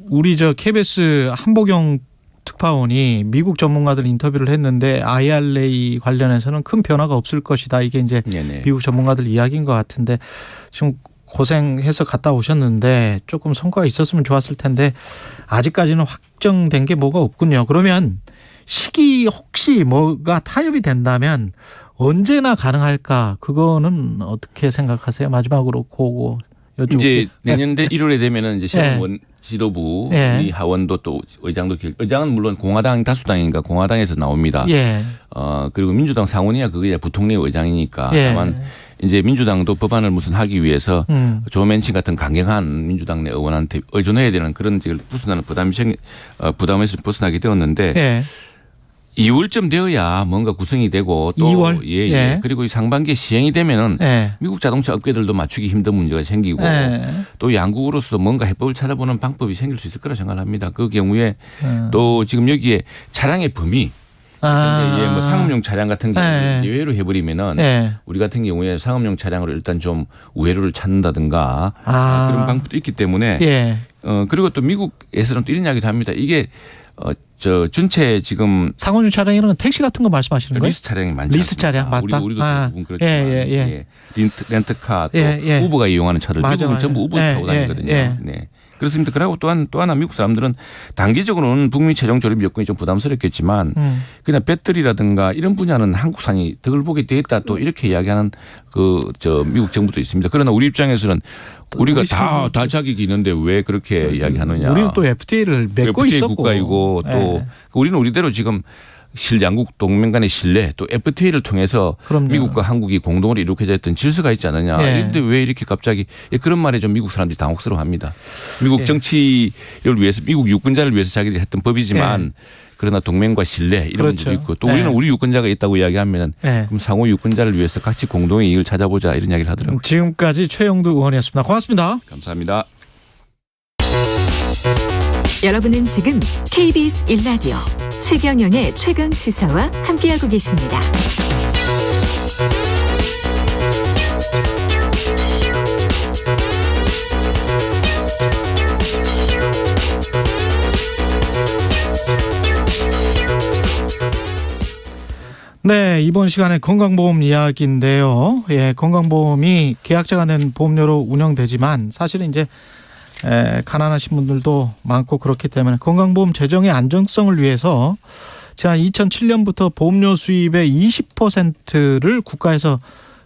우리 KBS 한보경 특파원이 미국 전문가들 인터뷰를 했는데 IRA 관련해서는 큰 변화가 없을 것이다. 이게 이제 미국 전문가들 이야기인 것 같은데 지금 고생해서 갔다 오셨는데 조금 성과가 있었으면 좋았을 텐데 아직까지는 확정된 게 뭐가 없군요. 그러면 시기 혹시 뭐가 타협이 된다면 언제나 가능할까? 그거는 어떻게 생각하세요? 마지막으로 그거 여쭤볼게요.
이제 내년 1월에 되면은 이제 시험원 지도부 이 하원도 또 의장은 물론 공화당 다수당이니까 공화당에서 나옵니다. 그리고 민주당 상원이야 그게 부통령 의장이니까 다만 이제 민주당도 법안을 무슨 하기 위해서 조 맨친 같은 강경한 민주당 내 의원한테 의존해야 되는 그런 벗어나는 부담에서 벗어나게 되었는데 2월쯤 되어야 뭔가 구성이 되고 또
2월?
그리고 이 상반기에 시행이 되면은 미국 자동차 업계들도 맞추기 힘든 문제가 생기고 또 양국으로서도 뭔가 해법을 찾아보는 방법이 생길 수 있을 거라 생각합니다. 그 경우에 또 지금 여기에 차량의 범위 뭐 상업용 차량 같은 경우에 예외로 해버리면은 우리 같은 경우에 상업용 차량으로 일단 좀 우회로를 찾는다든가 그런 방법도 있기 때문에 그리고 또 미국에서는 또 이런 이야기도 합니다. 이게 전체 지금
상업용 차량이라는 택시 같은 거 말씀하시는 거예요?
리스 차량이 많죠.
리스 차량 맞다.
우리도 대부분 그렇지만 렌트카 또 우버가 이용하는 차들 미국은 전부 우버 타고 다니거든요. 그렇습니다. 그리고 또 하나 미국 사람들은 단기적으로는 북미 최종 조립 여건이 좀 부담스럽겠지만 그냥 배터리라든가 이런 분야는 한국산이 덕을 보게 돼 있다 또 이렇게 이야기하는 미국 정부도 있습니다. 그러나 우리 입장에서는 우리가 다 자격이 있는데 왜 그렇게 이야기하느냐.
우리는 또 FTA를 맺고
FTA
있었고.
국가이고 또
예.
우리는 우리대로 지금 양국 동맹 간의 신뢰 또 FTA를 통해서
그럼요.
미국과 한국이 공동으로 이룩해져 있던 질서가 있지 않느냐. 그런데 왜 이렇게 갑자기 그런 말에 좀 미국 사람들이 당혹스러워합니다. 미국 정치를 위해서 미국 유권자를 위해서 자기들이 했던 법이지만 그러나 동맹과 신뢰 이런 문제도 있고 또 우리는 우리 유권자가 있다고 이야기하면 그럼 상호 유권자를 위해서 같이 공동의 이익을 찾아보자 이런 이야기를 하더라고요.
지금까지 최영두 의원이었습니다. 고맙습니다.
감사합니다.
여러분은 지금 KBS 1라디오 최경영의 최강 시사와 함께하고 계십니다.
네, 이번 시간에 건강보험 이야기인데요. 예, 건강보험이 계약자가 낸 보험료로 운영되지만 사실은 이제 가난하신 분들도 많고 그렇기 때문에 건강보험 재정의 안정성을 위해서 지난 2007년부터 보험료 수입의 20%를 국가에서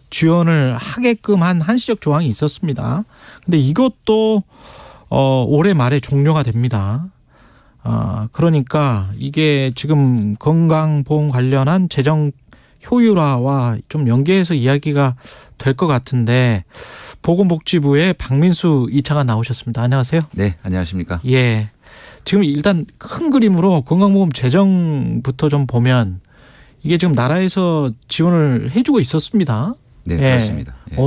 지원을 하게끔 한 한시적 조항이 있었습니다. 근데 이것도 올해 말에 종료가 됩니다. 그러니까 이게 지금 건강보험 관련한 재정 효율화와 좀 연계해서 이야기가 될 것 같은데 보건복지부의 박민수 이차관 나오셨습니다. 안녕하세요.
네, 안녕하십니까.
예. 지금 일단 큰 그림으로 건강보험 재정부터 좀 보면 이게 지금 나라에서 지원을 해주고 있었습니다.
네, 그렇습니다.
예.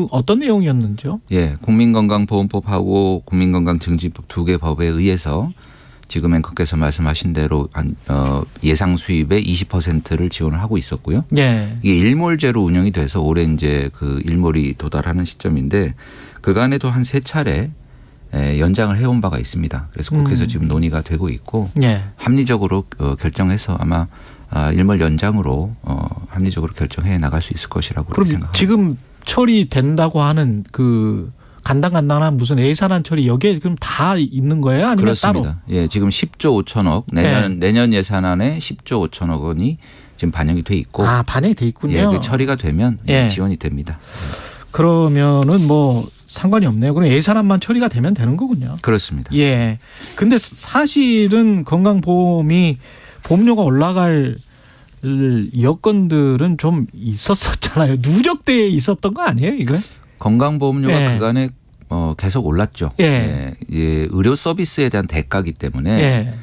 어떤 내용이었는지요?
예, 국민건강보험법하고 국민건강증진법 두 개 법에 의해서 지금 앵커께서 말씀하신 대로 예상 수입의 20%를 지원을 하고 있었고요.
예.
이게 일몰제로 운영이 돼서 올해 이제 그 일몰이 도달하는 시점인데 그간에도 한 3차례 연장을 해온 바가 있습니다. 그래서 국회에서 지금 논의가 되고 있고 합리적으로 결정해서 아마 일몰 연장으로 합리적으로 결정해 나갈 수 있을 것이라고
그럼
생각합니다.
지금 처리된다고 하는 그 간당간당한 무슨 예산안 처리 여기에 그럼 다 있는 거예요? 아니면
그렇습니다.
따로?
예, 지금 10조 5천억 내년 예산안에 10조 5천억 원이 지금 반영이 돼 있고
반영이 돼 있군요.
예, 그 처리가 되면 지원이 됩니다.
그러면은 뭐 상관이 없네요. 그럼 예산안만 처리가 되면 되는 거군요.
그렇습니다.
예. 근데 사실은 건강보험이 보험료가 올라갈 여건들은 좀 있었잖아요. 누적돼 있었던 거 아니에요, 이거?
건강보험료가 그간에 계속 올랐죠. 예, 의료 서비스에 대한 대가기 때문에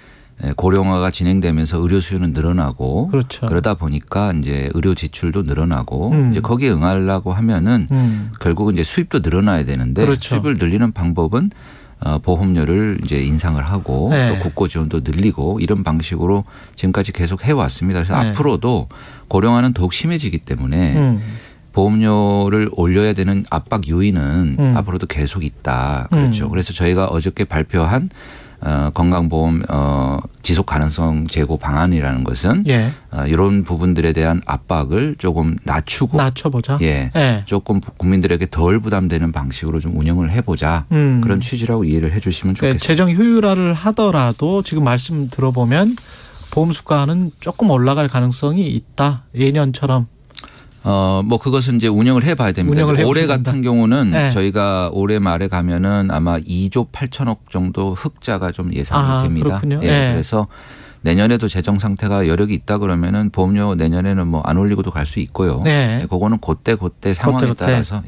고령화가 진행되면서 의료 수요는 늘어나고
그렇죠.
그러다 보니까 이제 의료 지출도 늘어나고 이제 거기에 응하려고 하면은 결국은 이제 수입도 늘어나야 되는데 수입을 늘리는 방법은 보험료를 이제 인상을 하고 또 국고 지원도 늘리고 이런 방식으로 지금까지 계속 해왔습니다. 그래서 앞으로도 고령화는 더욱 심해지기 때문에 보험료를 올려야 되는 압박 요인은 앞으로도 계속 있다. 그렇죠. 그래서 저희가 어저께 발표한 건강보험 지속 가능성 제고 방안이라는 것은 이런 부분들에 대한 압박을 조금
낮춰보자.
조금 국민들에게 덜 부담되는 방식으로 좀 운영을 해보자. 그런 취지라고 이해를 해주시면 좋겠습니다.
재정 효율화를 하더라도 지금 말씀 들어보면 보험 수가는 조금 올라갈 가능성이 있다. 예년처럼.
뭐 그것은 이제 운영을 해봐야 됩니다. 올해 같은 경우는 저희가 올해 말에 가면은 아마 2조 8천억 정도 흑자가 좀 예상이 됩니다. 그래서 내년에도 재정 상태가 여력이 있다 그러면은 보험료 내년에는 뭐 안 올리고도 갈 수 있고요. 그거는 그때 상황에 따라서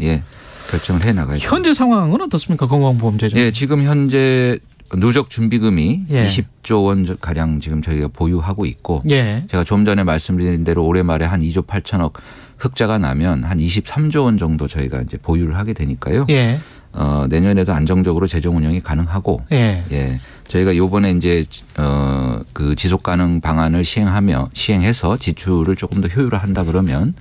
결정을 해 나가야죠.
현재 상황은 어떻습니까? 건강보험 재정.
지금 현재 누적 준비금이 20조 원 가량 지금 저희가 보유하고 있고 제가 좀 전에 말씀드린 대로 올해 말에 한 2조 8천억 흑자가 나면 한 23조 원 정도 저희가 이제 보유를 하게 되니까요. 내년에도 안정적으로 재정 운영이 가능하고 저희가 이번에 이제 그 지속 가능 방안을 시행해서 지출을 조금 더 효율화한다 그러면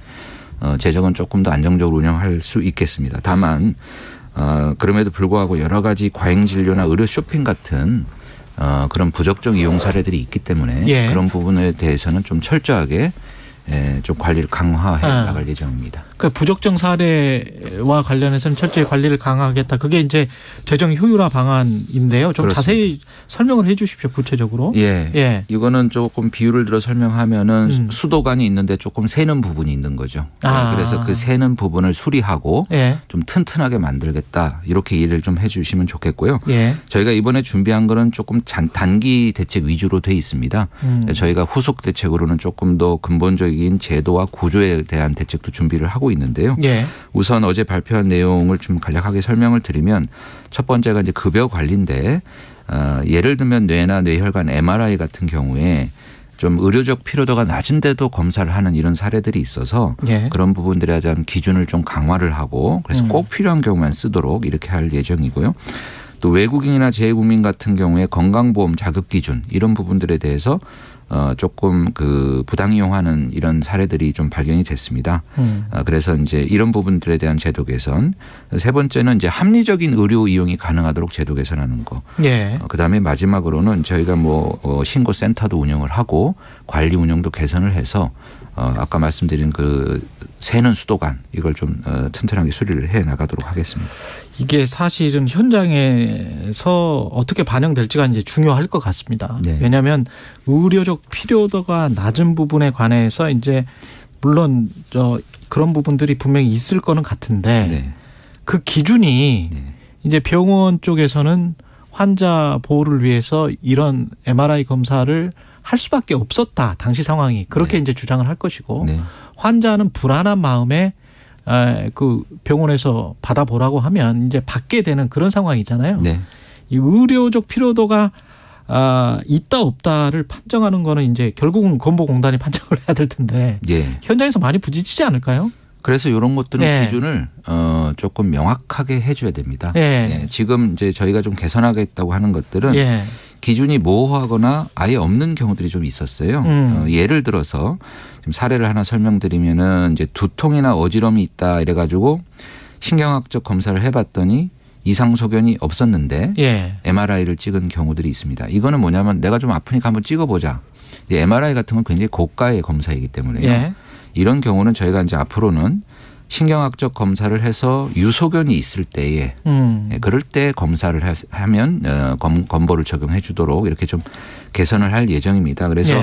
재정은 조금 더 안정적으로 운영할 수 있겠습니다. 다만 그럼에도 불구하고 여러 가지 과잉 진료나 의료 쇼핑 같은 그런 부적정 이용 사례들이 있기 때문에 그런 부분에 대해서는 좀 철저하게 좀 관리를 강화해 나갈 예정입니다.
그 부적정 사례와 관련해서는 철저히 관리를 강화하겠다. 그게 이제 재정 효율화 방안인데요. 좀
그렇습니다.
자세히 설명을 해 주십시오. 구체적으로.
예. 이거는 조금 비유를 들어 설명하면은 수도관이 있는데 조금 새는 부분이 있는 거죠. 그래서 그 새는 부분을 수리하고 좀 튼튼하게 만들겠다. 이렇게 이해를 좀 해 주시면 좋겠고요. 저희가 이번에 준비한 거는 조금 단기 대책 위주로 돼 있습니다. 저희가 후속 대책으로는 조금 더 근본적인 제도와 구조에 대한 대책도 준비를 하고 있는데요. 우선 어제 발표한 내용을 좀 간략하게 설명을 드리면 첫 번째가 이제 급여 관리인데 예를 들면 뇌나 뇌혈관 MRI 같은 경우에 좀 의료적 필요도가 낮은데도 검사를 하는 이런 사례들이 있어서 그런 부분들에 대한 기준을 좀 강화를 하고 그래서 꼭 필요한 경우만 쓰도록 이렇게 할 예정이고요. 또 외국인이나 재외국민 같은 경우에 건강보험 자급 기준 이런 부분들에 대해서 조금 그 부당 이용하는 이런 사례들이 좀 발견이 됐습니다. 그래서 이제 이런 부분들에 대한 제도 개선. 세 번째는 이제 합리적인 의료 이용이 가능하도록 제도 개선하는 거. 그다음에 마지막으로는 저희가 신고 센터도 운영을 하고 관리 운영도 개선을 해서 아까 말씀드린 그 새는 수도관 이걸 좀 튼튼하게 수리를 해 나가도록 하겠습니다.
이게 사실은 현장에서 어떻게 반영될지가 이제 중요할 것 같습니다. 왜냐하면 의료적 필요도가 낮은 부분에 관해서 이제 물론 그런 부분들이 분명히 있을 거는 같은데 그 기준이 이제 병원 쪽에서는 환자 보호를 위해서 이런 MRI 검사를 할 수밖에 없었다. 당시 상황이 그렇게 이제 주장을 할 것이고 환자는 불안한 마음에 그 병원에서 받아보라고 하면 이제 받게 되는 그런 상황이잖아요. 이 의료적 필요도가 있다 없다를 판정하는 거는 이제 결국은 건보공단이 판정을 해야 될 텐데 현장에서 많이 부딪히지 않을까요?
그래서 이런 것들은 기준을 조금 명확하게 해줘야 됩니다. 지금 이제 저희가 좀 개선하겠다고 하는 것들은 기준이 모호하거나 아예 없는 경우들이 좀 있었어요. 예를 들어서 좀 사례를 하나 설명드리면은 이제 두통이나 어지럼이 있다 이래가지고 신경학적 검사를 해봤더니 이상 소견이 없었는데 MRI를 찍은 경우들이 있습니다. 이거는 뭐냐면 내가 좀 아프니까 한번 찍어보자. MRI 같은 건 굉장히 고가의 검사이기 때문에요. 이런 경우는 저희가 이제 앞으로는 신경학적 검사를 해서 유소견이 있을 때에 그럴 때 검사를 하면 건보를 적용해 주도록 이렇게 좀 개선을 할 예정입니다. 그래서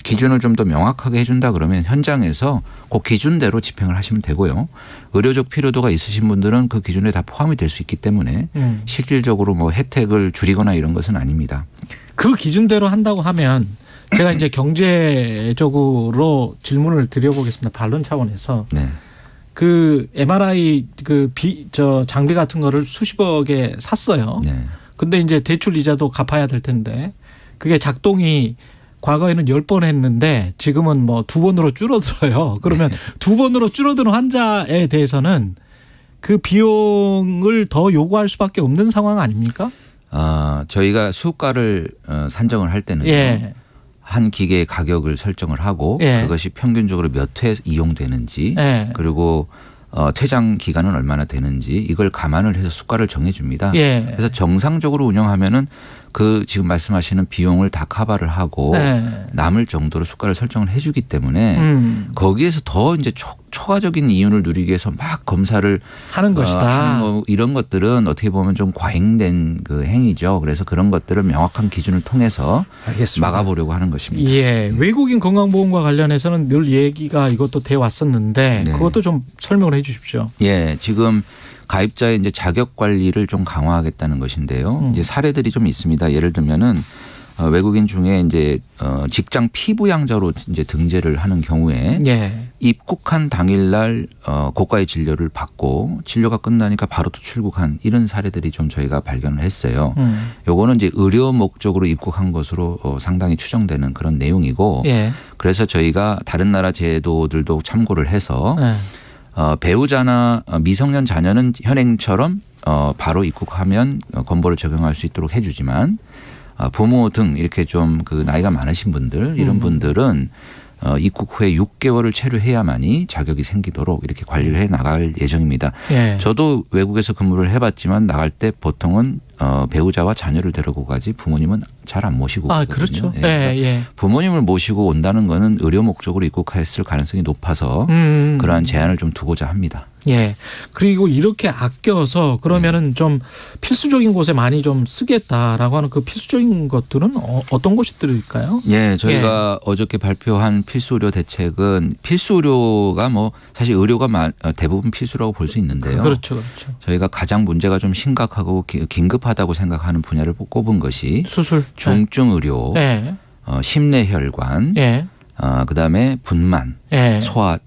기준을 좀 더 명확하게 해준다 그러면 현장에서 그 기준대로 집행을 하시면 되고요. 의료적 필요도가 있으신 분들은 그 기준에 다 포함이 될 수 있기 때문에 실질적으로 혜택을 줄이거나 이런 것은 아닙니다.
그 기준대로 한다고 하면 제가 이제 경제적으로 질문을 드려보겠습니다. 반론 차원에서. 그 MRI 장비 같은 거를 수십억에 샀어요. 근데 이제 대출 이자도 갚아야 될 텐데 그게 작동이 과거에는 10번 했는데 지금은 2번으로 줄어들어요. 그러면 2번으로 줄어드는 환자에 대해서는 그 비용을 더 요구할 수밖에 없는 상황 아닙니까?
저희가 수가를 산정을 할 때는 한 기계의 가격을 설정을 하고 그것이 평균적으로 몇 회 이용되는지 그리고 퇴장 기간은 얼마나 되는지 이걸 감안을 해서 수가를 정해줍니다. 그래서 정상적으로 운영하면은 그 지금 말씀하시는 비용을 다 커버를 하고 남을 정도로 수가를 설정을 해주기 때문에 거기에서 더 이제 초과적인 이윤을 누리기 위해서 막 검사를
하는 것이다.
이런 것들은 어떻게 보면 좀 과잉된 그 행위죠. 그래서 그런 것들을 명확한 기준을 통해서 막아보려고 하는 것입니다.
외국인 건강보험과 관련해서는 늘 얘기가 이것도 돼 왔었는데 그것도 좀 설명을 해 주십시오.
지금 가입자의 이제 자격 관리를 좀 강화하겠다는 것인데요. 이제 사례들이 좀 있습니다. 예를 들면은 외국인 중에 이제 직장 피부양자로 이제 등재를 하는 경우에 입국한 당일날 고가의 진료를 받고 진료가 끝나니까 바로 또 출국한 이런 사례들이 좀 저희가 발견을 했어요. 요거는 이제 의료 목적으로 입국한 것으로 상당히 추정되는 그런 내용이고 그래서 저희가 다른 나라 제도들도 참고를 해서 배우자나 미성년 자녀는 현행처럼 바로 입국하면 건보를 적용할 수 있도록 해주지만 부모 등 이렇게 좀 그 나이가 많으신 분들 이런 분들은 입국 후에 6개월을 체류해야만이 자격이 생기도록 이렇게 관리를 해 나갈 예정입니다. 저도 외국에서 근무를 해봤지만 나갈 때 보통은 배우자와 자녀를 데리고 가지 부모님은 잘 안 모시고 오거든요.
그렇죠.
예, 그러니까
예.
부모님을 모시고 온다는 거는 의료 목적으로 입국했을 가능성이 높아서 그러한 제한을 좀 두고자 합니다.
예. 그리고 이렇게 아껴서 그러면은 좀 필수적인 곳에 많이 좀 쓰겠다라고 하는 그 필수적인 것들은 어떤 곳들일까요?
예, 저희가 어저께 발표한 필수 의료 대책은 필수 의료가 뭐 사실 의료가 대부분 필수라고 볼 수 있는데요.
그렇죠, 그렇죠.
저희가 가장 문제가 좀 심각하고 긴급하다고 생각하는 분야를 꼽은 것이
수술,
중증 의료,
네.
심내혈관,
네.
그다음에 분만,
네.
소아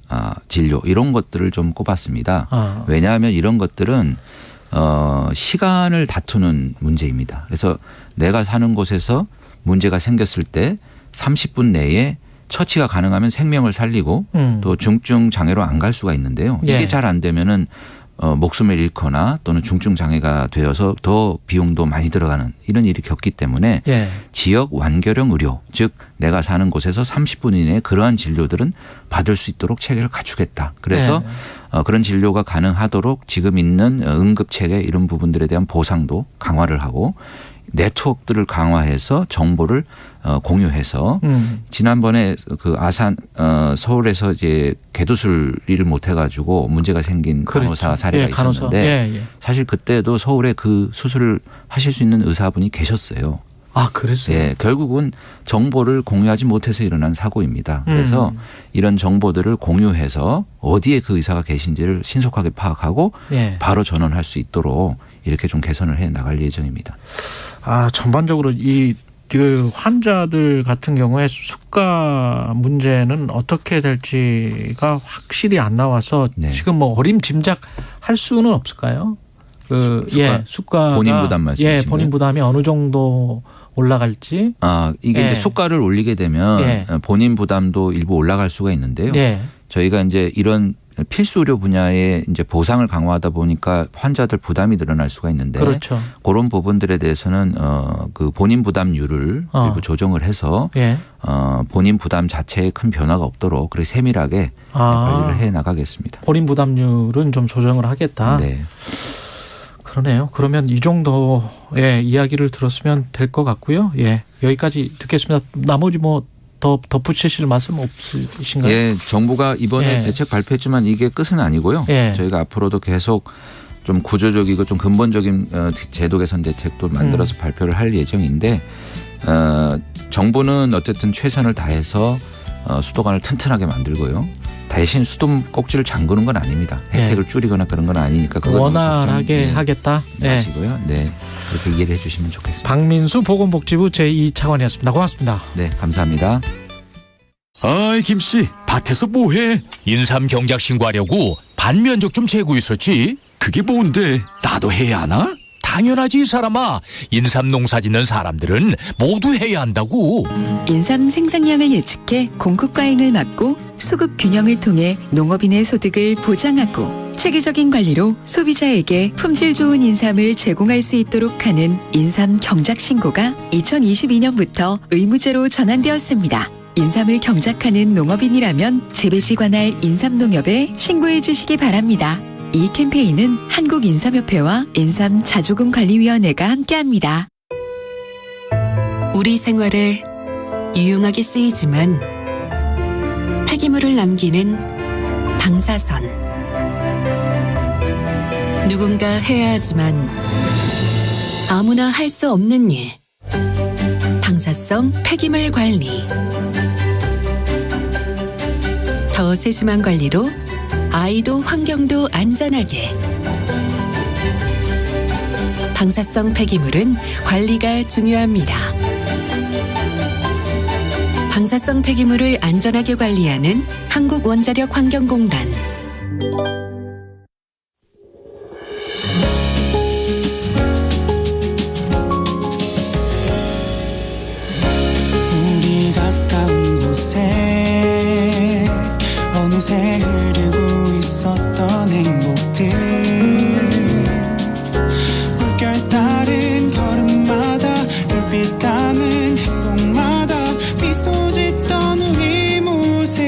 진료 이런 것들을 좀 꼽았습니다. 왜냐하면 이런 것들은 시간을 다투는 문제입니다. 그래서 내가 사는 곳에서 문제가 생겼을 때 30분 내에 처치가 가능하면 생명을 살리고 또 중증 장애로 안 갈 수가 있는데요. 이게 잘 안 되면은 목숨을 잃거나 또는 중증 장애가 되어서 더 비용도 많이 들어가는 이런 일이 겪기 때문에 지역 완결형 의료, 즉 내가 사는 곳에서 30분 이내에 그러한 진료들은 받을 수 있도록 체계를 갖추겠다. 그래서 그런 진료가 가능하도록 지금 있는 응급체계 이런 부분들에 대한 보상도 강화를 하고 네트워크들을 강화해서 정보를 공유해서 지난번에 그 아산 서울에서 이제 개도술리를 못 해가지고 문제가 생긴 간호사 사례가 있었는데 사실 그때도 서울에 그 수술을 하실 수 있는 의사분이 계셨어요.
아, 그랬어요?
예, 결국은 정보를 공유하지 못해서 일어난 사고입니다. 그래서 이런 정보들을 공유해서 어디에 그 의사가 계신지를 신속하게 파악하고 바로 전원할 수 있도록 이렇게 좀 개선을 해 나갈 예정입니다.
전반적으로 그 환자들 같은 경우에 수가 문제는 어떻게 될지가 확실히 안 나와서 지금 뭐 어림짐작할 수는 없을까요? 수가
본인 부담 말씀이신가요?
본인 부담이 어느 정도 올라갈지.
이게 이제 수가를 올리게 되면 본인 부담도 일부 올라갈 수가 있는데요. 저희가 이제 이런 필수 의료 분야에 이제 보상을 강화하다 보니까 환자들 부담이 늘어날 수가 있는데 그런 부분들에 대해서는 그 본인 부담률을 일부 조정을 해서 본인 부담 자체에 큰 변화가 없도록 그렇게 세밀하게 관리를 해 나가겠습니다.
본인 부담률은 좀 조정을 하겠다.
네.
그러네요. 그러면 이 정도의 이야기를 들었으면 될 것 같고요. 여기까지 듣겠습니다. 나머지 뭐 더 덧붙이실 말씀 없으신가요?
예, 정부가 이번에 대책 발표했지만 이게 끝은 아니고요. 저희가 앞으로도 계속 좀 구조적이고 좀 근본적인 제도 개선 대책도 만들어서 발표를 할 예정인데 정부는 어쨌든 최선을 다해서 수도관을 튼튼하게 만들고요. 대신 수도꼭지를 잠그는 건 아닙니다. 혜택을 줄이거나 그런 건 아니니까
원활하게 하겠다.
하시고요. 그렇게 이해를 해주시면 좋겠습니다.
박민수 보건복지부 제2차관이었습니다. 고맙습니다.
네, 감사합니다.
아이 김씨, 밭에서 뭐해? 인삼 경작 신고하려고 반면적 좀 재고 있었지. 그게 뭔데? 나도 해야 하나? 당연하지 이 사람아. 인삼 농사 짓는 사람들은 모두 해야 한다고.
인삼 생산량을 예측해 공급 과잉을 막고 수급 균형을 통해 농업인의 소득을 보장하고 체계적인 관리로 소비자에게 품질 좋은 인삼을 제공할 수 있도록 하는 인삼 경작 신고가 2022년부터 의무제로 전환되었습니다. 인삼을 경작하는 농업인이라면 재배지 관할 인삼농협에 신고해 주시기 바랍니다. 이 캠페인은 한국인삼협회와 인삼자조금관리위원회가 함께합니다.
우리 생활에 유용하게 쓰이지만 폐기물을 남기는 방사선. 누군가 해야 하지만 아무나 할 수 없는 일. 방사성 폐기물 관리. 더 세심한 관리로 아이도 환경도 안전하게. 방사성 폐기물은 관리가 중요합니다. 방사성 폐기물을 안전하게 관리하는 한국원자력환경공단.
우리 가까운 곳에 어느새 흐르고 있었던 행복들, 물결 따른 걸음마다 불빛 담은 행복마다 미소 짓던 우리 모습,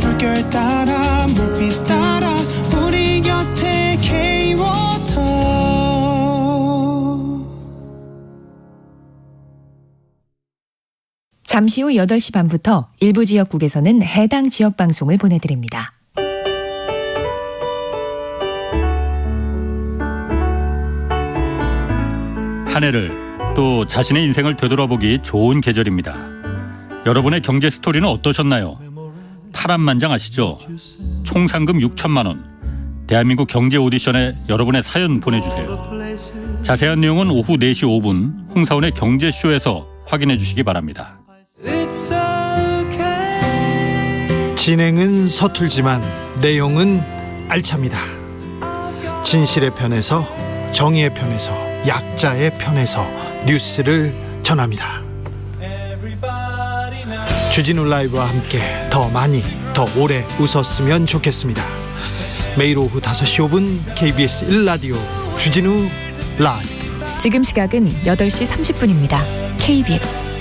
물결 따라 물빛 따라 우리 곁에 K-Water
잠시 후 8시 반부터 일부 지역국에서는 해당 지역 방송을 보내드립니다.
한 해를 또 자신의 인생을 되돌아보기 좋은 계절입니다. 여러분의 경제 스토리는 어떠셨나요? 파란만장하시죠? 총 상금 6천만 원. 대한민국 경제 오디션에 여러분의 사연 보내주세요. 자세한 내용은 오후 4시 5분 홍사원의 경제쇼에서 확인해 주시기 바랍니다.
진행은 서툴지만 내용은 알찹니다. 진실의 편에서, 정의의 편에서, 약자의 편에서 뉴스를 전합니다. 주진우 라이브와 함께 더 많이, 더 오래 웃었으면 좋겠습니다. 매일 오후 5시 5분 KBS 1라디오 주진우 라이브.
지금 시각은 8시 30분입니다. KBS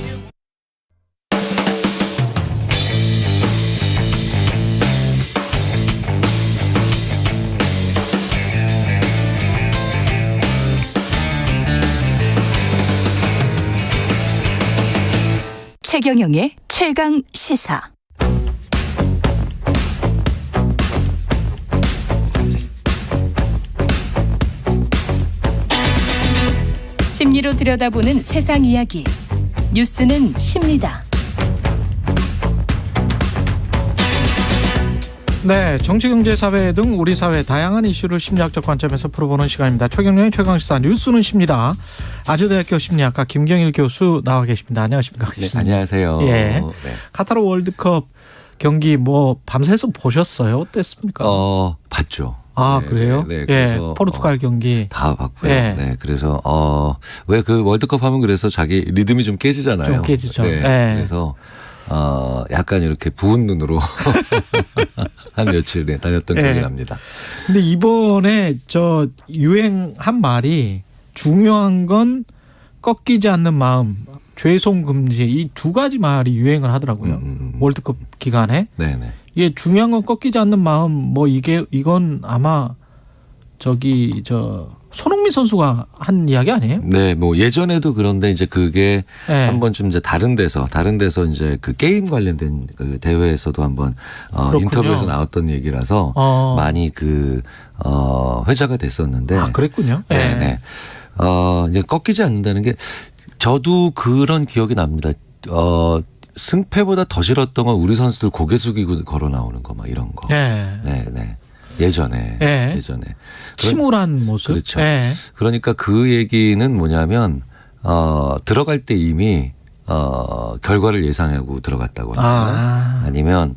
최경영의 최강 시사.
심리로 들여다보는 세상 이야기. 뉴스는 십니다.
네, 정치, 경제, 사회 등 우리 사회 다양한 이슈를 심리학적 관점에서 풀어보는 시간입니다. 최경영의 최강시사 뉴스는 십니다. 아주대학교 심리학과 김경일 교수 나와 계십니다. 안녕하십니까?
네, 안녕하세요.
예.
네.
카타르 월드컵 경기 밤새서 보셨어요? 어땠습니까?
봤죠.
아,
네,
그래요?
네,
예,
그래서
포르투갈 경기
다 봤고요.
예.
네, 그래서 왜 그 월드컵 하면 그래서 자기 리듬이 좀 깨지잖아요.
좀 깨지죠.
네,
예.
그래서 약간 이렇게 부은 눈으로 한 며칠 다녔던 기억이 납니다.
근데 이번에 유행한 말이 중요한 건 꺾이지 않는 마음, 죄송 금지, 이 두 가지 말이 유행을 하더라고요. 월드컵 기간에.
네네.
이게 중요한 건 꺾이지 않는 마음, 이건 아마 손흥민 선수가 한 이야기 아니에요?
네, 예전에도 그런데 이제 그게 한 번쯤 이제 다른 데서 이제 그 게임 관련된 그 대회에서도 한번 인터뷰에서 나왔던 얘기라서 많이 회자가 됐었는데.
아, 그랬군요.
네, 네. 이제 꺾이지 않는다는 게 저도 그런 기억이 납니다. 승패보다 더 싫었던 건 우리 선수들 고개 숙이고 걸어 나오는 거 이런 거.
네,
네. 예전에.
침울한 모습.
그렇죠. 그러니까 그 얘기는 뭐냐면 들어갈 때 이미 결과를 예상하고 들어갔다거나 아니면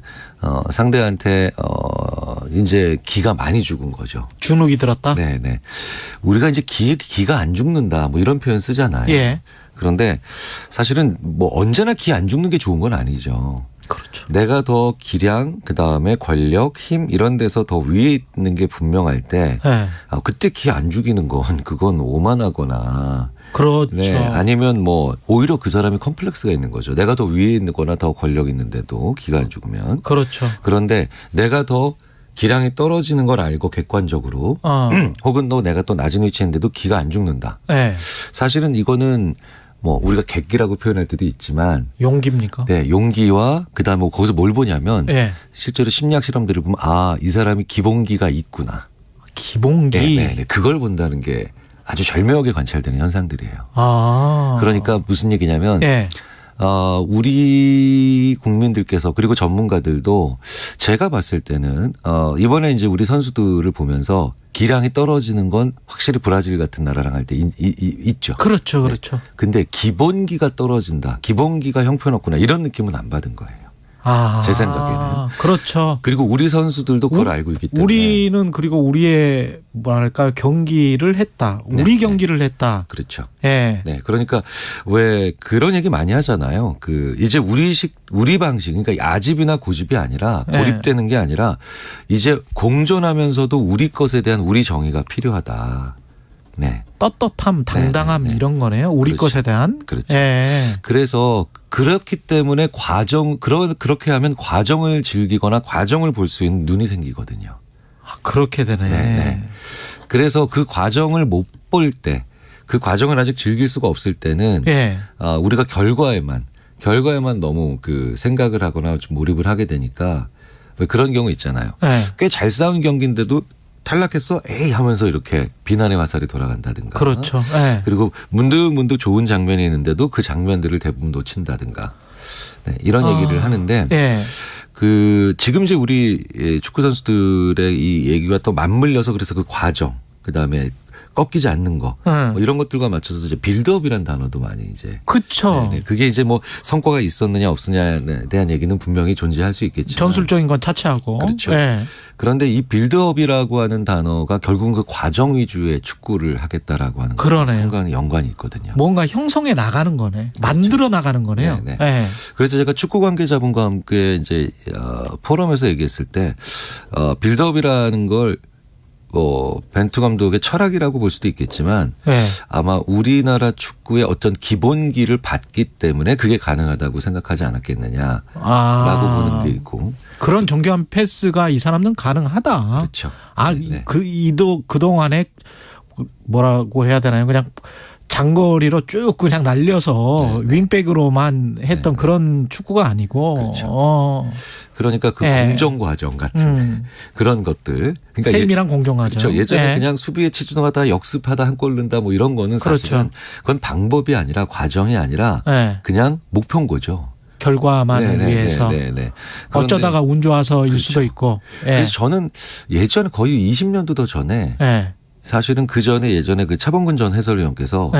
상대한테 이제 기가 많이 죽은 거죠.
주눅이 들었다.
네네. 우리가 이제 기가 안 죽는다 이런 표현 쓰잖아요.
예.
그런데 사실은 언제나 기 안 죽는 게 좋은 건 아니죠.
그렇죠.
내가 더 기량, 그 다음에 권력, 힘 이런 데서 더 위에 있는 게 분명할 때 그때 기 안 죽이는 건 그건 오만하거나.
그렇죠.
네, 아니면 오히려 그 사람이 컴플렉스가 있는 거죠. 내가 더 위에 있거나 더 권력 있는데도 기가 안 죽으면.
그렇죠.
그런데 내가 더 기량이 떨어지는 걸 알고 객관적으로 혹은 내가 또 낮은 위치에 있는데도 기가 안 죽는다.
네.
사실은 이거는 우리가 객기라고 표현할 때도 있지만
용기입니까?
네, 용기와 그다음에 거기서 뭘 보냐면 실제로 심리학 실험들을 보면 이 사람이 기본기가 있구나.
기본기.
네, 그걸 본다는 게 아주 절묘하게 관찰되는 현상들이에요. 그러니까 무슨 얘기냐면 우리 국민들께서 그리고 전문가들도 제가 봤을 때는 이번에 이제 우리 선수들을 보면서 기량이 떨어지는 건 확실히 브라질 같은 나라랑 할 때 있죠.
그렇죠. 그렇죠.
네. 근데 기본기가 떨어진다. 기본기가 형편없구나. 이런 느낌은 안 받은 거예요. 제 생각에는.
그렇죠.
그리고 우리 선수들도 그걸 알고 있기 때문에.
우리는 그리고 우리의 경기를 했다. 우리 경기를 했다.
그렇죠.
네.
네. 그러니까 왜 그런 얘기 많이 하잖아요. 이제 우리 방식, 그러니까 야집이나 고집이 아니라 고립되는 게 아니라 이제 공존하면서도 우리 것에 대한 우리 정의가 필요하다. 네.
떳떳함, 당당함 이런 거네요. 우리
그렇죠.
것에 대한.
그렇죠. 그래서 그렇기 때문에 그렇게 하면 과정을 즐기거나 과정을 볼 수 있는 눈이 생기거든요.
그렇게 되네.
네. 그래서 그 과정을 못 볼 때, 그 과정을 아직 즐길 수가 없을 때는 우리가 결과에만 결과에만 너무 그 생각을 하거나 좀 몰입을 하게 되니까 왜 그런 경우 있잖아요.
네.
꽤 잘 싸운 경기인데도 탈락했어? 에이 하면서 이렇게 비난의 화살이 돌아간다든가.
그렇죠. 네.
그리고 문득문득 좋은 장면이 있는데도 그 장면들을 대부분 놓친다든가. 네, 이런 얘기를 하는데
네.
그 지금 이제 우리 축구 선수들의 이 얘기가 또 맞물려서 그래서 그 과정 그다음에 꺾이지 않는 거 뭐 이런 것들과 맞춰서 이제 빌드업이라는 단어도 많이 이제
그렇죠.
그게 이제 뭐 성과가 있었느냐 없느냐에 대한 얘기는 분명히 존재할 수 있겠죠.
전술적인 건 차치하고.
그렇죠.
네.
그런데 이 빌드업이라고 하는 단어가 결국은 그 과정 위주의 축구를 하겠다라고 하는
그러네요.
것과 연관이 있거든요.
뭔가 형성해 나가는 거네. 만들어 나가는 거네요.
네.
네.
그래서 제가 축구 관계자분과 함께 이제 포럼에서 얘기했을 때 빌드업이라는 걸 벤투 감독의 철학이라고 볼 수도 있겠지만
네.
아마 우리나라 축구의 어떤 기본기를 받기 때문에 그게 가능하다고 생각하지 않았겠느냐라고 보는 게 있고
그런 정교한 패스가 이 사람들은 가능하다.
그렇죠.
네. 그동안에 뭐라고 해야 되나요? 그냥 장거리로 쭉 그냥 날려서 윙백으로만 했던 그런 축구가 아니고.
그렇죠. 그러니까 그 공정 과정 같은 그런 것들. 그러니까
세밀한 공정 과정.
그렇죠. 예전에 그냥 수비에 치중하다 역습하다 한 골 넣는다 뭐 이런 거는 사실은 그건 방법이 아니라 과정이 아니라 그냥 목표인 거죠.
결과만을 위해서. 어쩌다가 운 좋아서일
그렇죠.
수도 있고.
그래서 저는 예전에 거의 20년도 더 전에 사실은 그 전에 예전에 그 차범근 전 해설위원께서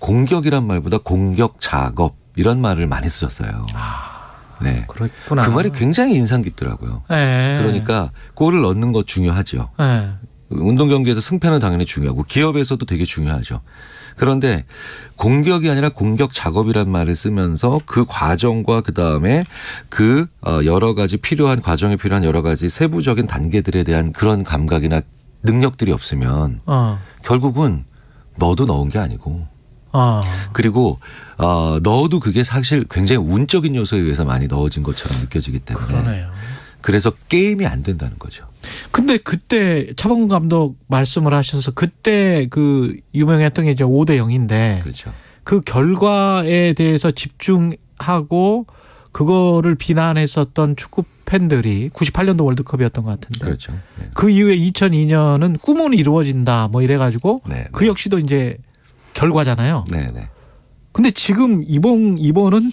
공격이란 말보다 공격 작업 이런 말을 많이 쓰셨어요. 네.
그렇구나.
그 말이 굉장히 인상 깊더라고요. 그러니까 골을 넣는 거 중요하죠. 운동 경기에서 승패는 당연히 중요하고 기업에서도 되게 중요하죠. 그런데 공격이 아니라 공격 작업이란 말을 쓰면서 그 과정과 그다음에 그 여러 가지 필요한 과정에 필요한 여러 가지 세부적인 단계들에 대한 그런 감각이나 능력들이 없으면 결국은 넣어도 넣은 게 아니고 그리고 넣어도 그게 사실 굉장히 운적인 요소에 의해서 많이 넣어진 것처럼 느껴지기 때문에
그러네요.
그래서 게임이 안 된다는 거죠.
근데 그때 차범근 감독 말씀을 하셔서 그때 그 유명했던 게 이제 5대 0인데
그렇죠.
그 결과에 대해서 집중하고 그거를 비난했었던 축구 팬들이 98년도 월드컵이었던 것 같은데.
그렇죠. 네.
그 이후에 2002년은 꿈은 이루어진다 뭐 이래가지고 그 역시도 이제 결과잖아요.
네네.
근데 지금 이번은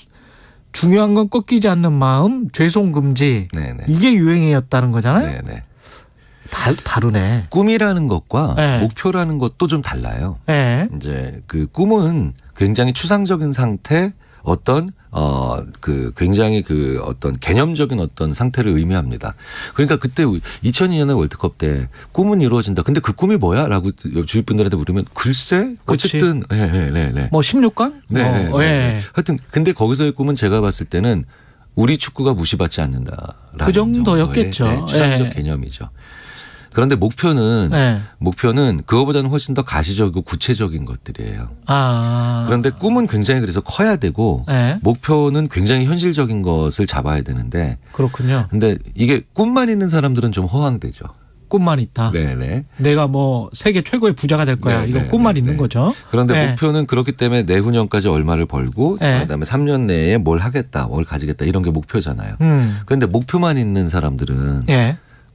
중요한 건 꺾이지 않는 마음, 죄송 금지 이게 유행이었다는 거잖아요.
네네.
다르네.
꿈이라는 것과 목표라는 것도 좀 달라요. 이제 그 꿈은 굉장히 추상적인 상태 어떤 그 굉장히 그 어떤 개념적인 어떤 상태를 의미합니다. 그러니까 그때 2002년에 월드컵 때 꿈은 이루어진다. 근데 그 꿈이 뭐야?라고 주위 분들한테 물으면 글쎄 어쨌든
뭐 16강?
하여튼 근데 거기서의 꿈은 제가 봤을 때는 우리 축구가 무시받지 않는다라는
그 정도였겠죠.
추상적 개념이죠. 그런데 목표는 그거보다는 훨씬 더 가시적이고 구체적인 것들이에요. 그런데 꿈은 굉장히 그래서 커야 되고 목표는 굉장히 현실적인 것을 잡아야 되는데
그렇군요.
근데 이게 꿈만 있는 사람들은 좀 허황되죠.
꿈만 있다.
네네.
내가 뭐 세계 최고의 부자가 될 거야. 이거 꿈만 있는 거죠.
그런데 목표는 그렇기 때문에 내후년까지 얼마를 벌고 그다음에 3년 내에 뭘 하겠다, 뭘 가지겠다 이런 게 목표잖아요. 그런데 목표만 있는 사람들은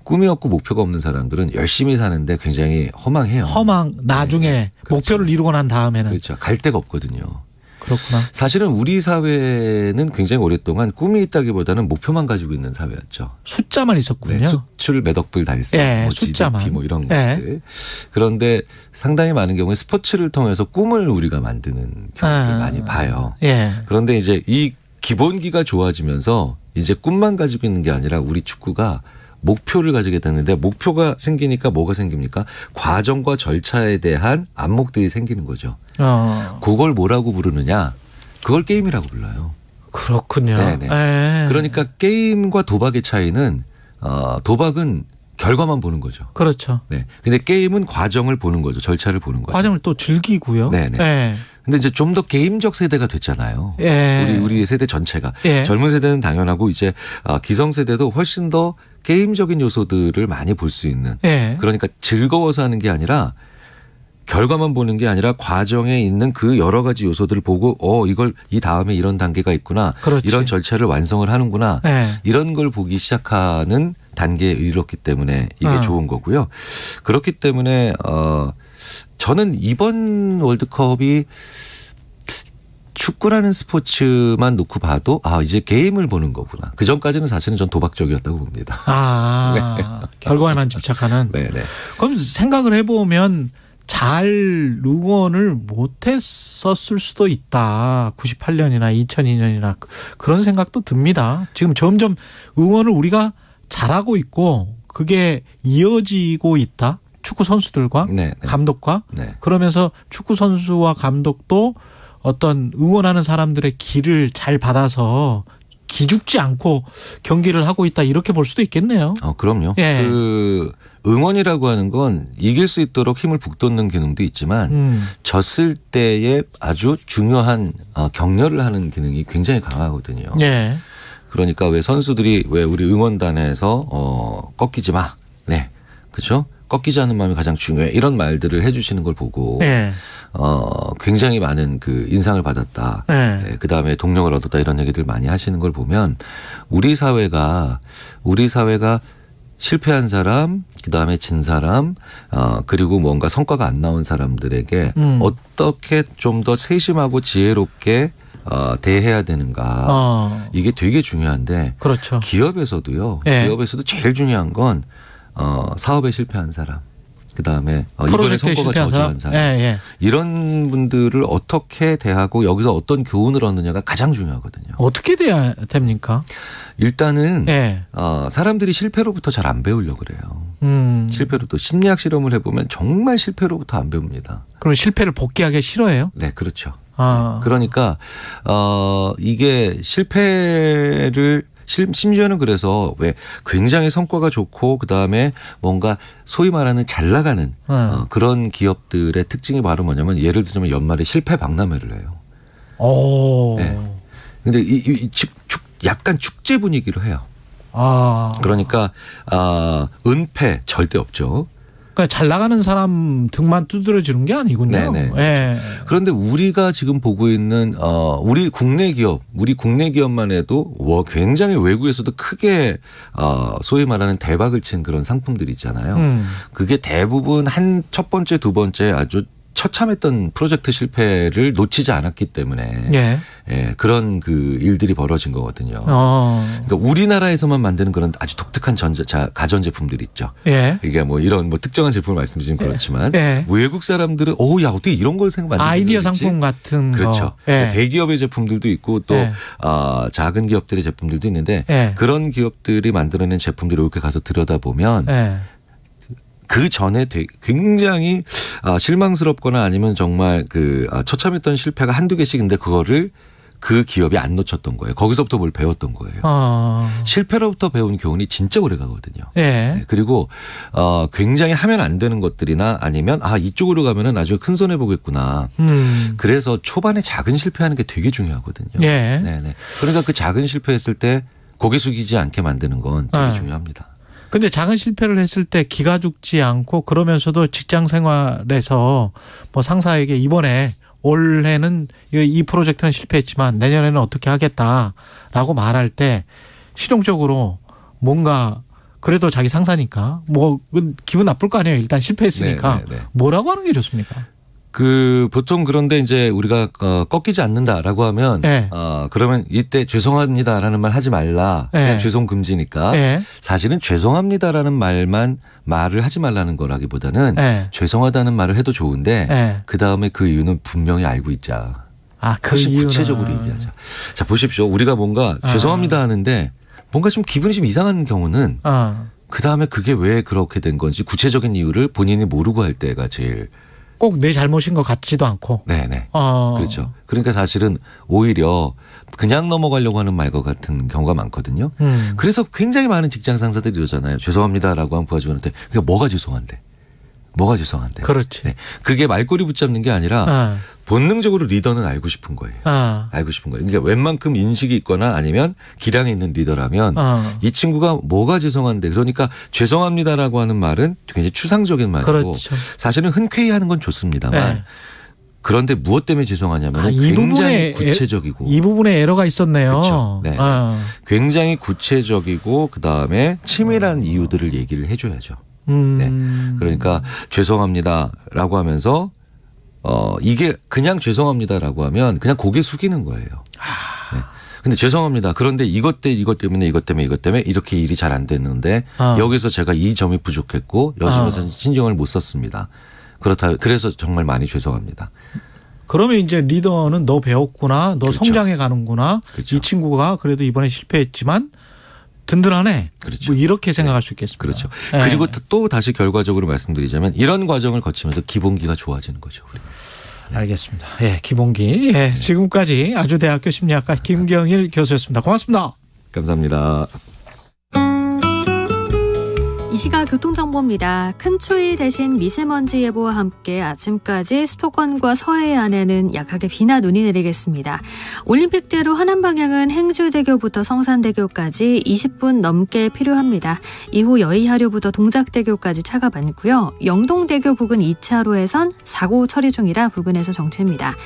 꿈이 없고 목표가 없는 사람들은 열심히 사는데 굉장히 허망해요.
나중에 목표를 이루고 난 다음에는.
그렇죠. 갈 데가 없거든요.
그렇구나.
사실은 우리 사회는 굉장히 오랫동안 꿈이 있다기보다는 목표만 가지고 있는 사회였죠.
숫자만 있었군요.
수출 몇 억불 달성, 뭐
숫자만.
GDP 뭐 이런 것들. 그런데 상당히 많은 경우에 스포츠를 통해서 꿈을 우리가 만드는 경우를 많이 봐요. 그런데 이제 이 기본기가 좋아지면서 이제 꿈만 가지고 있는 게 아니라 우리 축구가 목표를 가지게 됐는데 목표가 생기니까 뭐가 생깁니까? 과정과 절차에 대한 안목들이 생기는 거죠. 그걸 뭐라고 부르느냐? 그걸 게임이라고 불러요.
그렇군요.
그러니까 게임과 도박의 차이는 도박은 결과만 보는 거죠.
그렇죠.
네. 근데 게임은 과정을 보는 거죠. 절차를 보는 거죠.
과정을 또 즐기고요.
근데 이제 좀 더 게임적 세대가 됐잖아요. 우리 세대 전체가. 젊은 세대는 당연하고 이제 기성 세대도 훨씬 더 게임적인 요소들을 많이 볼 수 있는. 그러니까 즐거워서 하는 게 아니라 결과만 보는 게 아니라 과정에 있는 그 여러 가지 요소들을 보고 이걸 이 다음에 이런 단계가 있구나.
그렇지.
이런 절차를 완성을 하는구나.
네.
이런 걸 보기 시작하는 단계에 이르렀기 때문에 이게 좋은 거고요. 그렇기 때문에 저는 이번 월드컵이 축구라는 스포츠만 놓고 봐도 이제 게임을 보는 거구나. 그 전까지는 사실은 전 도박적이었다고 봅니다.
네. 결과에만 집착하는.
네네.
그럼 생각을 해보면 잘 응원을 못했었을 수도 있다. 98년이나 2002년이나 그런 생각도 듭니다. 지금 점점 응원을 우리가 잘하고 있고 그게 이어지고 있다. 축구 선수들과 감독과 그러면서 축구 선수와 감독도 어떤 응원하는 사람들의 기를 잘 받아서 기죽지 않고 경기를 하고 있다 이렇게 볼 수도 있겠네요.
그럼요.
예.
그 응원이라고 하는 건 이길 수 있도록 힘을 북돋는 기능도 있지만 졌을 때에 아주 중요한 격려를 하는 기능이 굉장히 강하거든요.
예.
그러니까 왜 선수들이 왜 우리 응원단에서 꺾이지 마. 네. 그렇죠? 꺾이지 않는 마음이 가장 중요해. 이런 말들을 해 주시는 걸 보고 굉장히 많은 그 인상을 받았다. 그다음에 동력을 얻었다 이런 얘기들 많이 하시는 걸 보면 우리 사회가 실패한 사람, 그다음에 진 사람, 그리고 뭔가 성과가 안 나온 사람들에게 어떻게 좀 더 세심하고 지혜롭게 대해야 되는가. 이게 되게 중요한데
그렇죠.
기업에서도요. 기업에서도 제일 중요한 건 사업에 실패한 사람, 그다음에 이번에 성과가 저조한 사람, 이런 분들을 어떻게 대하고 여기서 어떤 교훈을 얻느냐가 가장 중요하거든요.
어떻게 돼야 됩니까?
일단은 사람들이 실패로부터 잘 안 배우려고 그래요. 실패로부터 심리학 실험을 해보면 정말 실패로부터 안 배웁니다.
그럼 실패를 복귀하기 싫어해요?
네, 그렇죠. 그러니까 이게 실패를 심지어는 그래서 왜 굉장히 성과가 좋고 그다음에 뭔가 소위 말하는 잘 나가는 그런 기업들의 특징이 바로 뭐냐면 예를 들자면 연말에 실패 박람회를 해요. 네. 근데 약간 축제 분위기로 해요. 그러니까 은폐 절대 없죠.
그러니까 잘 나가는 사람 등만 두드려주는 게 아니군요.
네네. 그런데 우리가 지금 보고 있는 우리 국내 기업만 해도 굉장히 외국에서도 크게 소위 말하는 대박을 친 그런 상품들이 있잖아요. 그게 대부분 첫 번째, 두 번째 아주 처참했던 프로젝트 실패를 놓치지 않았기 때문에 그런 그 일들이 벌어진 거거든요. 그러니까 우리나라에서만 만드는 그런 아주 독특한 가전 제품들이 있죠. 이게 뭐 이런 특정한 제품을 말씀드리면 그렇지만 외국 사람들은 야 어떻게 이런 걸 만들지?
아이디어 상품 같은
그렇죠. 대기업의 제품들도 있고 또 작은 기업들의 제품들도 있는데 그런 기업들이 만들어낸 제품들을 이렇게 가서 들여다보면 그 전에 굉장히 실망스럽거나 아니면 정말 처참했던 실패가 한두 개씩인데 그거를 그 기업이 안 놓쳤던 거예요. 거기서부터 뭘 배웠던 거예요. 실패로부터 배운 교훈이 진짜 오래 가거든요. 그리고 굉장히 하면 안 되는 것들이나 아니면 이쪽으로 가면은 나중에 큰 손해 보겠구나. 그래서 초반에 작은 실패하는 게 되게 중요하거든요. 네네. 그러니까 그 작은 실패했을 때 고개 숙이지 않게 만드는 건 되게 중요합니다.
근데 작은 실패를 했을 때 기가 죽지 않고 그러면서도 직장 생활에서 뭐 상사에게 이번에 올해는 이 프로젝트는 실패했지만 내년에는 어떻게 하겠다라고 말할 때 실용적으로 뭔가 그래도 자기 상사니까 뭐 기분 나쁠 거 아니에요. 일단 실패했으니까 뭐라고 하는 게 좋습니까?
보통 그런데 이제 우리가 꺾이지 않는다라고 하면 그러면 이때 죄송합니다라는 말 하지 말라. 그냥 죄송 금지니까 사실은 죄송합니다라는 말을 하지 말라는 거라기보다는 죄송하다는 말을 해도 좋은데 그다음에 그 이유는 분명히 알고 있자. 훨씬 구체적으로 얘기하자. 자, 보십시오. 우리가 뭔가 죄송합니다 하는데 뭔가 좀 기분이 좀 이상한 경우는 그다음에 그게 왜 그렇게 된 건지 구체적인 이유를 본인이 모르고 할 때가 제일
꼭 내 잘못인 것 같지도 않고.
네네. 그렇죠. 그러니까 사실은 오히려 그냥 넘어가려고 하는 말과 같은 경우가 많거든요. 그래서 굉장히 많은 직장 상사들이 이러잖아요. 죄송합니다라고 한 부하직원한테 그러니까 뭐가 죄송한데. 뭐가 죄송한데.
그렇지.
네. 그게 말꼬리 붙잡는 게 아니라 본능적으로 리더는 알고 싶은 거예요. 알고 싶은 거예요. 그러니까 웬만큼 인식이 있거나 아니면 기량이 있는 리더라면 이 친구가 뭐가 죄송한데 그러니까 죄송합니다라고 하는 말은 굉장히 추상적인 말이고
그렇죠.
사실은 흔쾌히 하는 건 좋습니다만
네.
그런데 무엇 때문에 죄송하냐면 굉장히 구체적이고
이 부분에 에러가 있었네요.
그렇죠. 네. 굉장히 구체적이고 그다음에 치밀한 이유들을 얘기를 해줘야죠. 네. 그러니까 죄송합니다라고 하면서 이게 그냥 죄송합니다라고 하면 그냥 고개 숙이는 거예요. 네. 근데 죄송합니다. 그런데 이것 때문에 이렇게 일이 잘 안 됐는데 여기서 제가 이 점이 부족했고 여심에서는 신경을 못 썼습니다. 그래서 정말 많이 죄송합니다.
그러면 이제 리더는 너 배웠구나, 너
그렇죠.
성장해 가는구나.
그렇죠.
이 친구가 그래도 이번에 실패했지만 든든하네.
그렇죠.
뭐 이렇게 생각할 수 있겠습니다.
그렇죠.
네.
그리고 또 다시 결과적으로 말씀드리자면 이런 과정을 거치면서 기본기가 좋아지는 거죠. 우리.
알겠습니다. 예, 기본기. 예, 지금까지 아주대학교 심리학과 김경일 교수였습니다. 고맙습니다.
감사합니다.
이 시각 교통정보입니다. 큰 추위 대신 미세먼지 예보와 함께 아침까지 수도권과 서해안에는 약하게 비나 눈이 내리겠습니다. 올림픽대로 하남 방향은 행주대교부터 성산대교까지 20분 넘게 필요합니다. 이후 여의하류부터 동작대교까지 차가 많고요. 영동대교 부근 2차로에선 사고 처리 중이라 부근에서 정체입니다.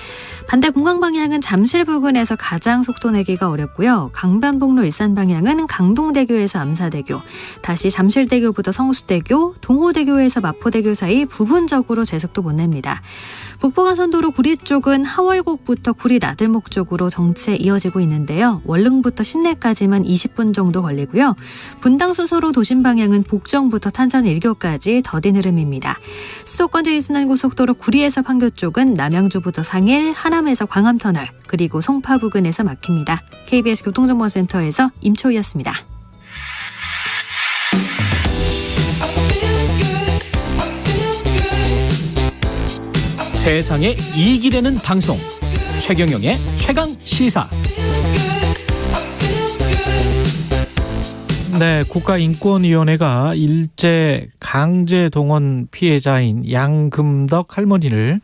반대 공강 방향은 잠실 부근에서 가장 속도 내기가 어렵고요. 강변북로 일산 방향은 강동대교에서 암사대교, 다시 잠실대교부터 성수대교, 동호대교에서 마포대교 사이 부분적으로 제속도 못 냅니다. 북부간선도로 구리 쪽은 하월곡부터 구리 나들목 쪽으로 정체 이어지고 있는데요. 월릉부터 신내까지만 20분 정도 걸리고요. 분당 수서로 도심 방향은 복정부터 탄천 1교까지 더딘 흐름입니다. 수도권 제2순환고속도로 구리에서 판교 쪽은 남양주부터 상일, 하남에서 광암터널, 그리고 송파 부근에서 막힙니다. KBS 교통정보센터에서 임초희였습니다.
세상에 이익이 되는 방송 최경영의 최강시사.
네, 국가인권위원회가 일제 강제동원 피해자인 양금덕 할머니를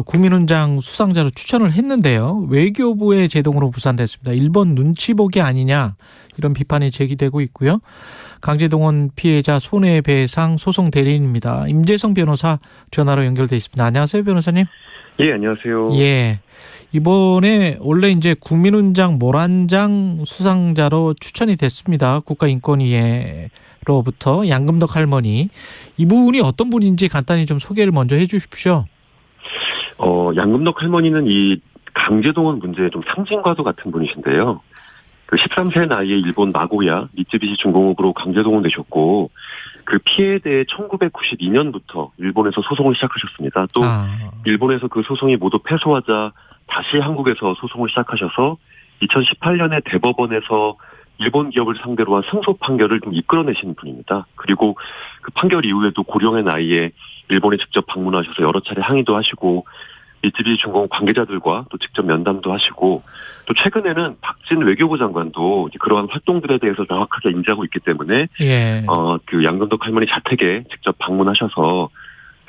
국민훈장 수상자로 추천을 했는데요. 외교부의 제동으로 무산됐습니다. 일본 눈치 보기 아니냐 이런 비판이 제기되고 있고요. 강제동원 피해자 손해배상 소송 대리인입니다. 임재성 변호사 전화로 연결돼 있습니다. 안녕하세요, 변호사님.
예, 안녕하세요.
예, 이번에 원래 이제 국민훈장 모란장 수상자로 추천이 됐습니다. 국가인권위로부터 양금덕 할머니. 이분이 어떤 분인지 간단히 좀 소개를 먼저 해 주십시오.
양금덕 할머니는 이 강제동원 문제의 좀 상징과도 같은 분이신데요. 그 13세 나이에 일본 나고야 미쯔비시 중공업으로 강제동원되셨고 그 피해에 대해 1992년부터 일본에서 소송을 시작하셨습니다. 또 일본에서 그 소송이 모두 패소하자 다시 한국에서 소송을 시작하셔서 2018년에 대법원에서 일본 기업을 상대로 한 승소 판결을 좀 이끌어내신 분입니다. 그리고 그 판결 이후에도 고령의 나이에 일본에 직접 방문하셔서 여러 차례 항의도 하시고 미쯔비시 중공업 관계자들과 또 직접 면담도 하시고 또 최근에는 박진 외교부 장관도 그러한 활동들에 대해서 정확하게 인지하고 있기 때문에 그 양금덕 할머니 자택에 직접 방문하셔서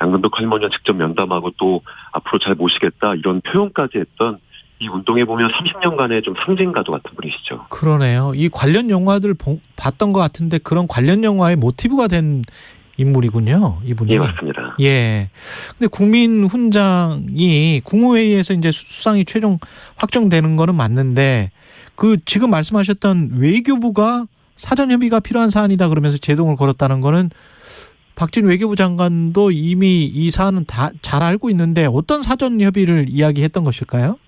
양금덕 할머니와 직접 면담하고 또 앞으로 잘 모시겠다 이런 표현까지 했던 이 운동에 보면 30년간의 좀 상징과도 같은 분이시죠.
그러네요. 이 관련 영화들 봤던 것 같은데 그런 관련 영화의 모티브가 된 인물이군요, 이분이.
예, 맞습니다.
예. 근데 국민훈장이 국무회의에서 이제 수상이 최종 확정되는 거는 맞는데 그 지금 말씀하셨던 외교부가 사전 협의가 필요한 사안이다 그러면서 제동을 걸었다는 거는 박진 외교부 장관도 이미 이 사안은 다 잘 알고 있는데 어떤 사전 협의를 이야기했던 것일까요?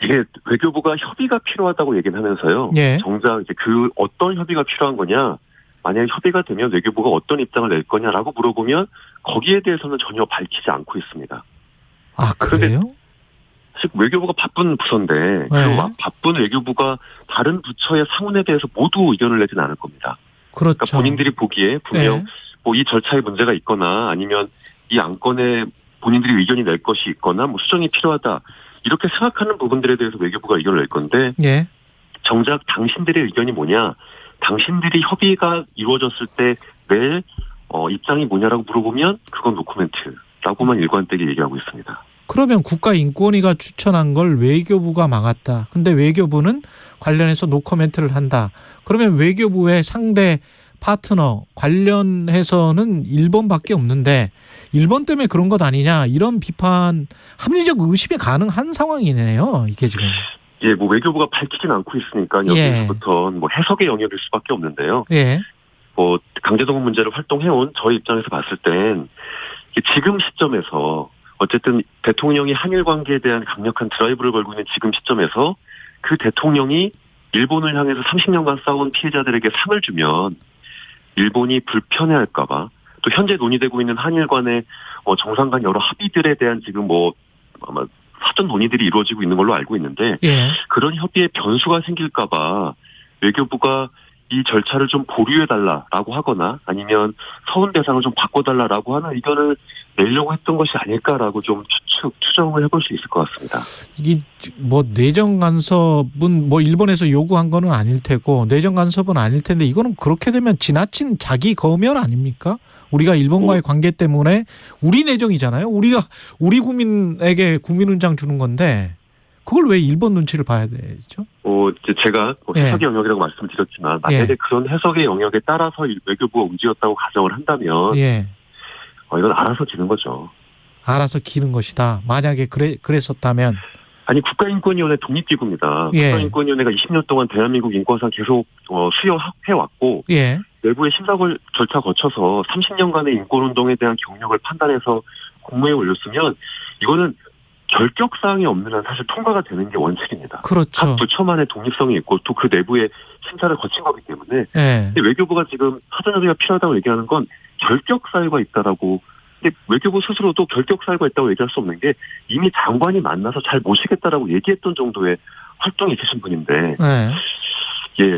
이게 외교부가 협의가 필요하다고 얘기는 하면서요.
예.
정작 이제 그 어떤 협의가 필요한 거냐, 만약에 협의가 되면 외교부가 어떤 입장을 낼 거냐라고 물어보면 거기에 대해서는 전혀 밝히지 않고 있습니다.
아, 그래요?
사실 외교부가 바쁜 부서인데 그 바쁜 외교부가 다른 부처의 상훈에 대해서 모두 의견을 내진 않을 겁니다.
그렇죠.
그러니까 본인들이 보기에 분명 뭐 이 절차에 문제가 있거나 아니면 이 안건에 본인들이 의견이 낼 것이 있거나 뭐 수정이 필요하다 이렇게 생각하는 부분들에 대해서 외교부가 의견을 낼 건데 정작 당신들의 의견이 뭐냐, 당신들이 협의가 이루어졌을 때 낼 입장이 뭐냐라고 물어보면 그건 노코멘트라고만 일관되게 얘기하고 있습니다.
그러면 국가인권위가 추천한 걸 외교부가 막았다. 근데 외교부는 관련해서 노코멘트를 한다. 그러면 외교부의 상대 파트너 관련해서는 일본밖에 없는데 일본 때문에 그런 것 아니냐 이런 비판 합리적 의심이 가능한 상황이네요. 이게 지금.
예, 뭐 외교부가 밝히진 않고 있으니까 여기서부터 뭐 해석의 영역일 수밖에 없는데요.
예.
뭐 강제동원 문제를 활동해온 저희 입장에서 봤을 땐 지금 시점에서 어쨌든 대통령이 한일 관계에 대한 강력한 드라이브를 걸고 있는 지금 시점에서 그 대통령이 일본을 향해서 30년간 싸운 피해자들에게 상을 주면 일본이 불편해할까 봐 또 현재 논의되고 있는 한일 간의 정상 간 여러 합의들에 대한 지금 뭐 아마 사전 논의들이 이루어지고 있는 걸로 알고 있는데 그런 협의에 변수가 생길까 봐 외교부가 이 절차를 좀 보류해달라라고 하거나 아니면 서운 대상을 좀 바꿔달라라고 하는 의견을 내려고 했던 것이 아닐까라고 좀 추정을 해볼 수 있을 것 같습니다.
이게 뭐 내정 간섭은 뭐 일본에서 요구한 거는 아닐 테고 내정 간섭은 아닐 텐데 이거는 그렇게 되면 지나친 자기 검열 아닙니까? 우리가 일본과의 관계 때문에 우리 내정이잖아요. 우리 국민에게 국민훈장 주는 건데 그걸 왜 일본 눈치를 봐야 되죠?
이제 제가 해석의 영역이라고 말씀드렸지만 만약에 그런 해석의 영역에 따라서 외교부가 움직였다고 가정을 한다면 이건 알아서 지는 거죠.
알아서 기는 것이다. 만약에 그랬었다면.
아니 국가인권위원회 독립기구입니다. 국가인권위원회가 20년 동안 대한민국 인권상 계속 수여해왔고 내부의 심사 절차 거쳐서 30년간의 인권운동에 대한 경력을 판단해서 공모에 올렸으면 이거는 결격사항이 없는 한 사실 통과가 되는 게 원칙입니다.
그렇죠.
각 부처만의 독립성이 있고 또 그 내부의 심사를 거친 거기 때문에 근데 외교부가 지금 사전협의가 필요하다고 얘기하는 건 결격사유가 있다라고 근데 외교부 스스로도 결격사유가 있다고 얘기할 수 없는 게 이미 장관이 만나서 잘 모시겠다라고 얘기했던 정도의 활동이 있으신 분인데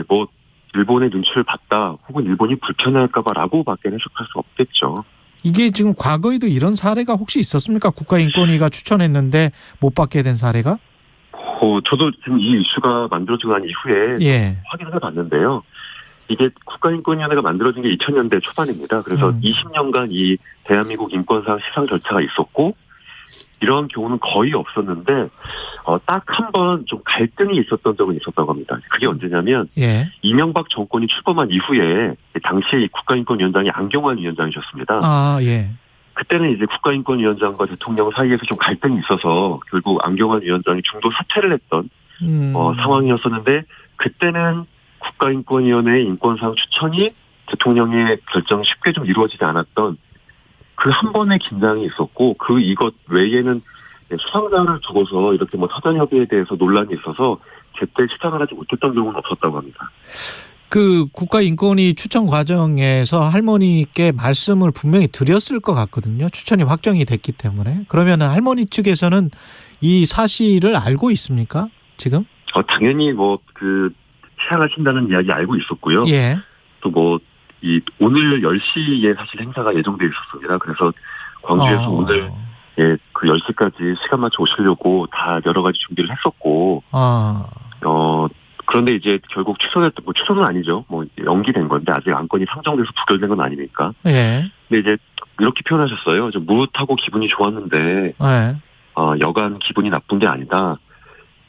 뭐 일본의 눈치를 봤다 혹은 일본이 불편해할까 봐라고 밖에 해석할 수 없겠죠.
이게 지금 과거에도 이런 사례가 혹시 있었습니까? 국가인권위가 추천했는데 못 받게 된 사례가?
저도 지금 이 이슈가 만들어지고 난 이후에 확인을 해봤는데요. 이게 국가인권위원회가 만들어진 게 2000년대 초반입니다. 그래서 20년간 이 대한민국 인권상 시상 절차가 있었고 이런 경우는 거의 없었는데 딱 한 번 좀 갈등이 있었던 적은 있었다고 합니다. 그게 언제냐면 이명박 정권이 출범한 이후에 당시 국가인권위원장이 안경환 위원장이셨습니다. 그때는 이제 국가인권위원장과 대통령 사이에서 좀 갈등이 있어서 결국 안경환 위원장이 중도 사퇴를 했던 상황이었었는데 그때는 국가인권위원회의 인권상 추천이 대통령의 결정이 쉽게 좀 이루어지지 않았던 그 한 번의 긴장이 있었고 이것 외에는 수상자를 두고서 이렇게 뭐 사전 협의에 대해서 논란이 있어서 제때 시상을 하지 못했던 경우는 없었다고 합니다.
그 국가인권위 추천 과정에서 할머니께 말씀을 분명히 드렸을 것 같거든요. 추천이 확정이 됐기 때문에. 그러면 할머니 측에서는 이 사실을 알고 있습니까? 지금?
당연히 시상하신다는 이야기 알고 있었고요. 또 오늘 10시에 사실 행사가 예정돼 있었습니다. 그래서 광주에서 오늘 그 10시까지 시간 맞춰 오시려고 다 여러 가지 준비를 했었고 그런데 이제 결국 취소는 아니죠. 연기된 건데 아직 안건이 상정돼서 부결된 건 아니니까. 근데 이제 이렇게 표현하셨어요. 좀 무릇하고 기분이 좋았는데 여간 기분이 나쁜 게 아니다.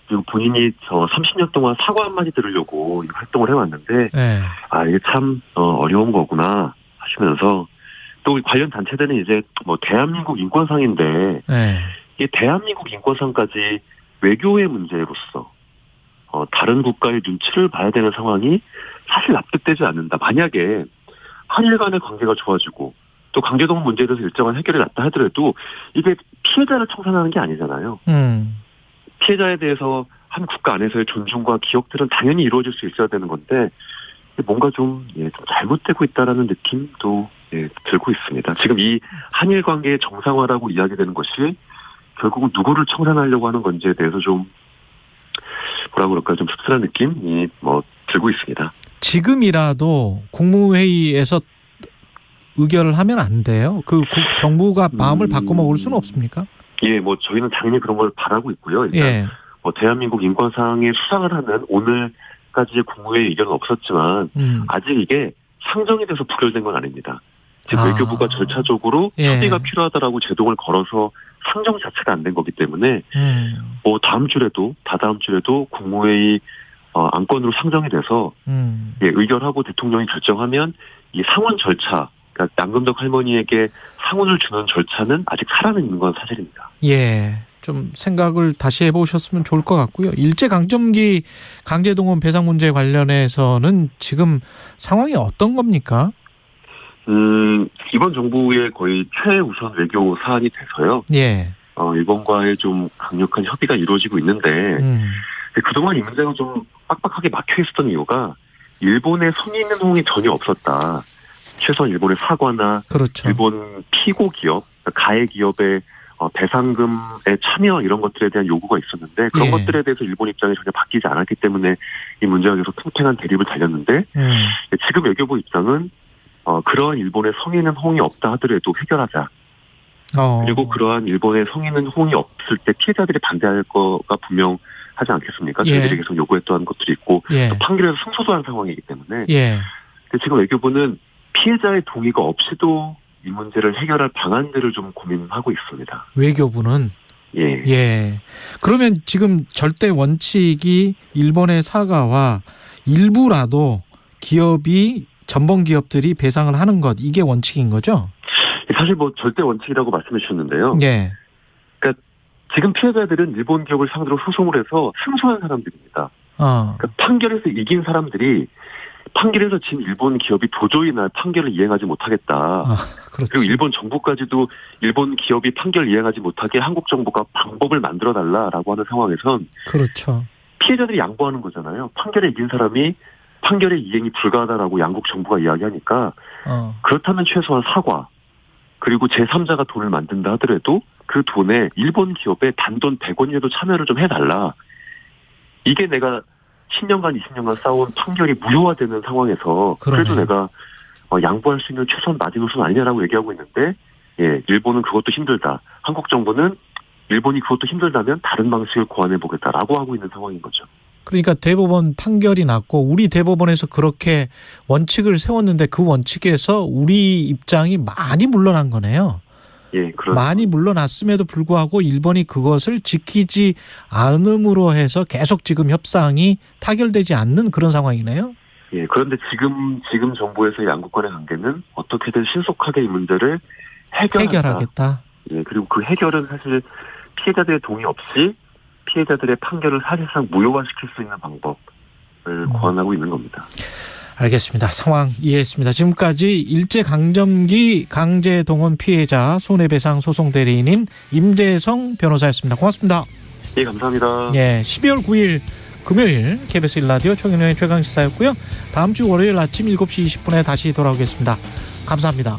그리고 본인이 30년 동안 사과 한마디 들으려고 활동을 해왔는데 이게 참 어려운 거구나 하시면서 또 관련 단체들은 이제 대한민국 인권상인데 이게 대한민국 인권상까지 외교의 문제로서 다른 국가의 눈치를 봐야 되는 상황이 사실 납득되지 않는다. 만약에 한일 간의 관계가 좋아지고 또 강제동원 문제에 대해서 일정한 해결이 났다 하더라도 이게 피해자를 청산하는 게 아니잖아요. 피해자에 대해서 한 국가 안에서의 존중과 기억들은 당연히 이루어질 수 있어야 되는 건데 뭔가 좀 잘못되고 있다라는 느낌도 들고 있습니다. 지금 이 한일 관계의 정상화라고 이야기되는 것이 결국은 누구를 청산하려고 하는 건지에 대해서 좀 좀 씁쓸한 느낌이 들고 있습니다.
지금이라도 국무회의에서 의결을 하면 안 돼요? 정부가 마음을 바꿔먹을 수는 없습니까?
저희는 당연히 그런 걸 바라고 있고요. 일단 대한민국 인권상의 수상을 하는 오늘까지의 국무회의 의견은 없었지만 아직 이게 상정이 돼서 부결된 건 아닙니다. 즉 외교부가 절차적으로 협의가 필요하다라고 제동을 걸어서 상정 자체가 안 된 거기 때문에 다음 주라도 다다음 주라도 국무회의 안건으로 상정이 돼서 의결하고 대통령이 결정하면 이 상원 절차, 그러니까 양금덕 할머니에게 상원을 주는 절차는 아직 살아있는 건 사실입니다.
예, 좀 생각을 다시 해보셨으면 좋을 것 같고요. 일제강점기 강제동원 배상 문제 관련해서는 지금 상황이 어떤 겁니까?
이번 정부의 거의 최우선 외교 사안이 돼서요.
예.
일본과의 좀 강력한 협의가 이루어지고 있는데 그동안 이 문제가 좀 빡빡하게 막혀 있었던 이유가 일본의 성의 있는 호응이 전혀 없었다. 최소한 일본의 사과나
그렇죠.
일본 피고 기업, 가해 기업의 배상금에 참여 이런 것들에 대한 요구가 있었는데 그런 것들에 대해서 일본 입장이 전혀 바뀌지 않았기 때문에 이 문제가 계속 팽팽한 대립을 달렸는데 지금 외교부 입장은 그러한 일본의 성의 있는 호응이 없다 하더라도 해결하자. 그리고 그러한 일본의 성의 있는 호응이 없을 때 피해자들이 반대할 거가 분명하지 않겠습니까? 저희들이 계속 요구했던 것들이 있고 또 판결에서 승소도 한 상황이기 때문에 근데 지금 외교부는 피해자의 동의가 없이도 이 문제를 해결할 방안들을 좀 고민하고 있습니다.
외교부는? 예. 그러면 지금 절대 원칙이 일본의 사과와 일부라도 기업이 전범 기업들이 배상을 하는 것, 이게 원칙인 거죠?
사실 절대 원칙이라고 말씀해 주셨는데요.
예.
그러니까 지금 피해자들은 일본 기업을 상대로 소송을 해서 승소한 사람들입니다. 그러니까 판결에서 이긴 사람들이 판결에서 진 일본 기업이 도저히 날 판결을 이행하지 못하겠다. 그리고 일본 정부까지도 일본 기업이 판결을 이행하지 못하게 한국 정부가 방법을 만들어달라라고 하는 상황에선
그렇죠.
피해자들이 양보하는 거잖아요. 판결에 이긴 사람이 판결의 이행이 불가하다라고 양국 정부가 이야기하니까 그렇다면 최소한 사과 그리고 제3자가 돈을 만든다 하더라도 그 돈에 일본 기업의 단돈 100원이라도 참여를 좀 해달라. 이게 내가 10년간 20년간 쌓아온 판결이 무효화되는 상황에서 그래도 내가 양보할 수 있는 최소한 마지노선 아니냐라고 얘기하고 있는데 일본은 그것도 힘들다. 한국 정부는 일본이 그것도 힘들다면 다른 방식을 고안해보겠다라고 하고 있는 상황인 거죠.
그러니까 대법원 판결이 났고 우리 대법원에서 그렇게 원칙을 세웠는데 그 원칙에서 우리 입장이 많이 물러난 거네요.
예,
많이 물러났음에도 불구하고 일본이 그것을 지키지 않음으로 해서 계속 지금 협상이 타결되지 않는 그런 상황이네요.
예, 그런데 지금 정부에서의 양국 간의 관계는 어떻게든 신속하게 이 문제를 해결하겠다. 예, 그리고 그 해결은 사실 피해자들의 동의 없이 피해자들의 판결을 사실상 무효화시킬 수 있는 방법을 고안하고 있는 겁니다.
알겠습니다. 상황 이해했습니다. 지금까지 일제강점기 강제동원 피해자 손해배상 소송 대리인인 임재성 변호사였습니다. 고맙습니다.
예, 감사합니다.
예, 12월 9일 금요일 KBS 1라디오 최경영의 최강시사였고요. 다음 주 월요일 아침 7시 20분에 다시 돌아오겠습니다. 감사합니다.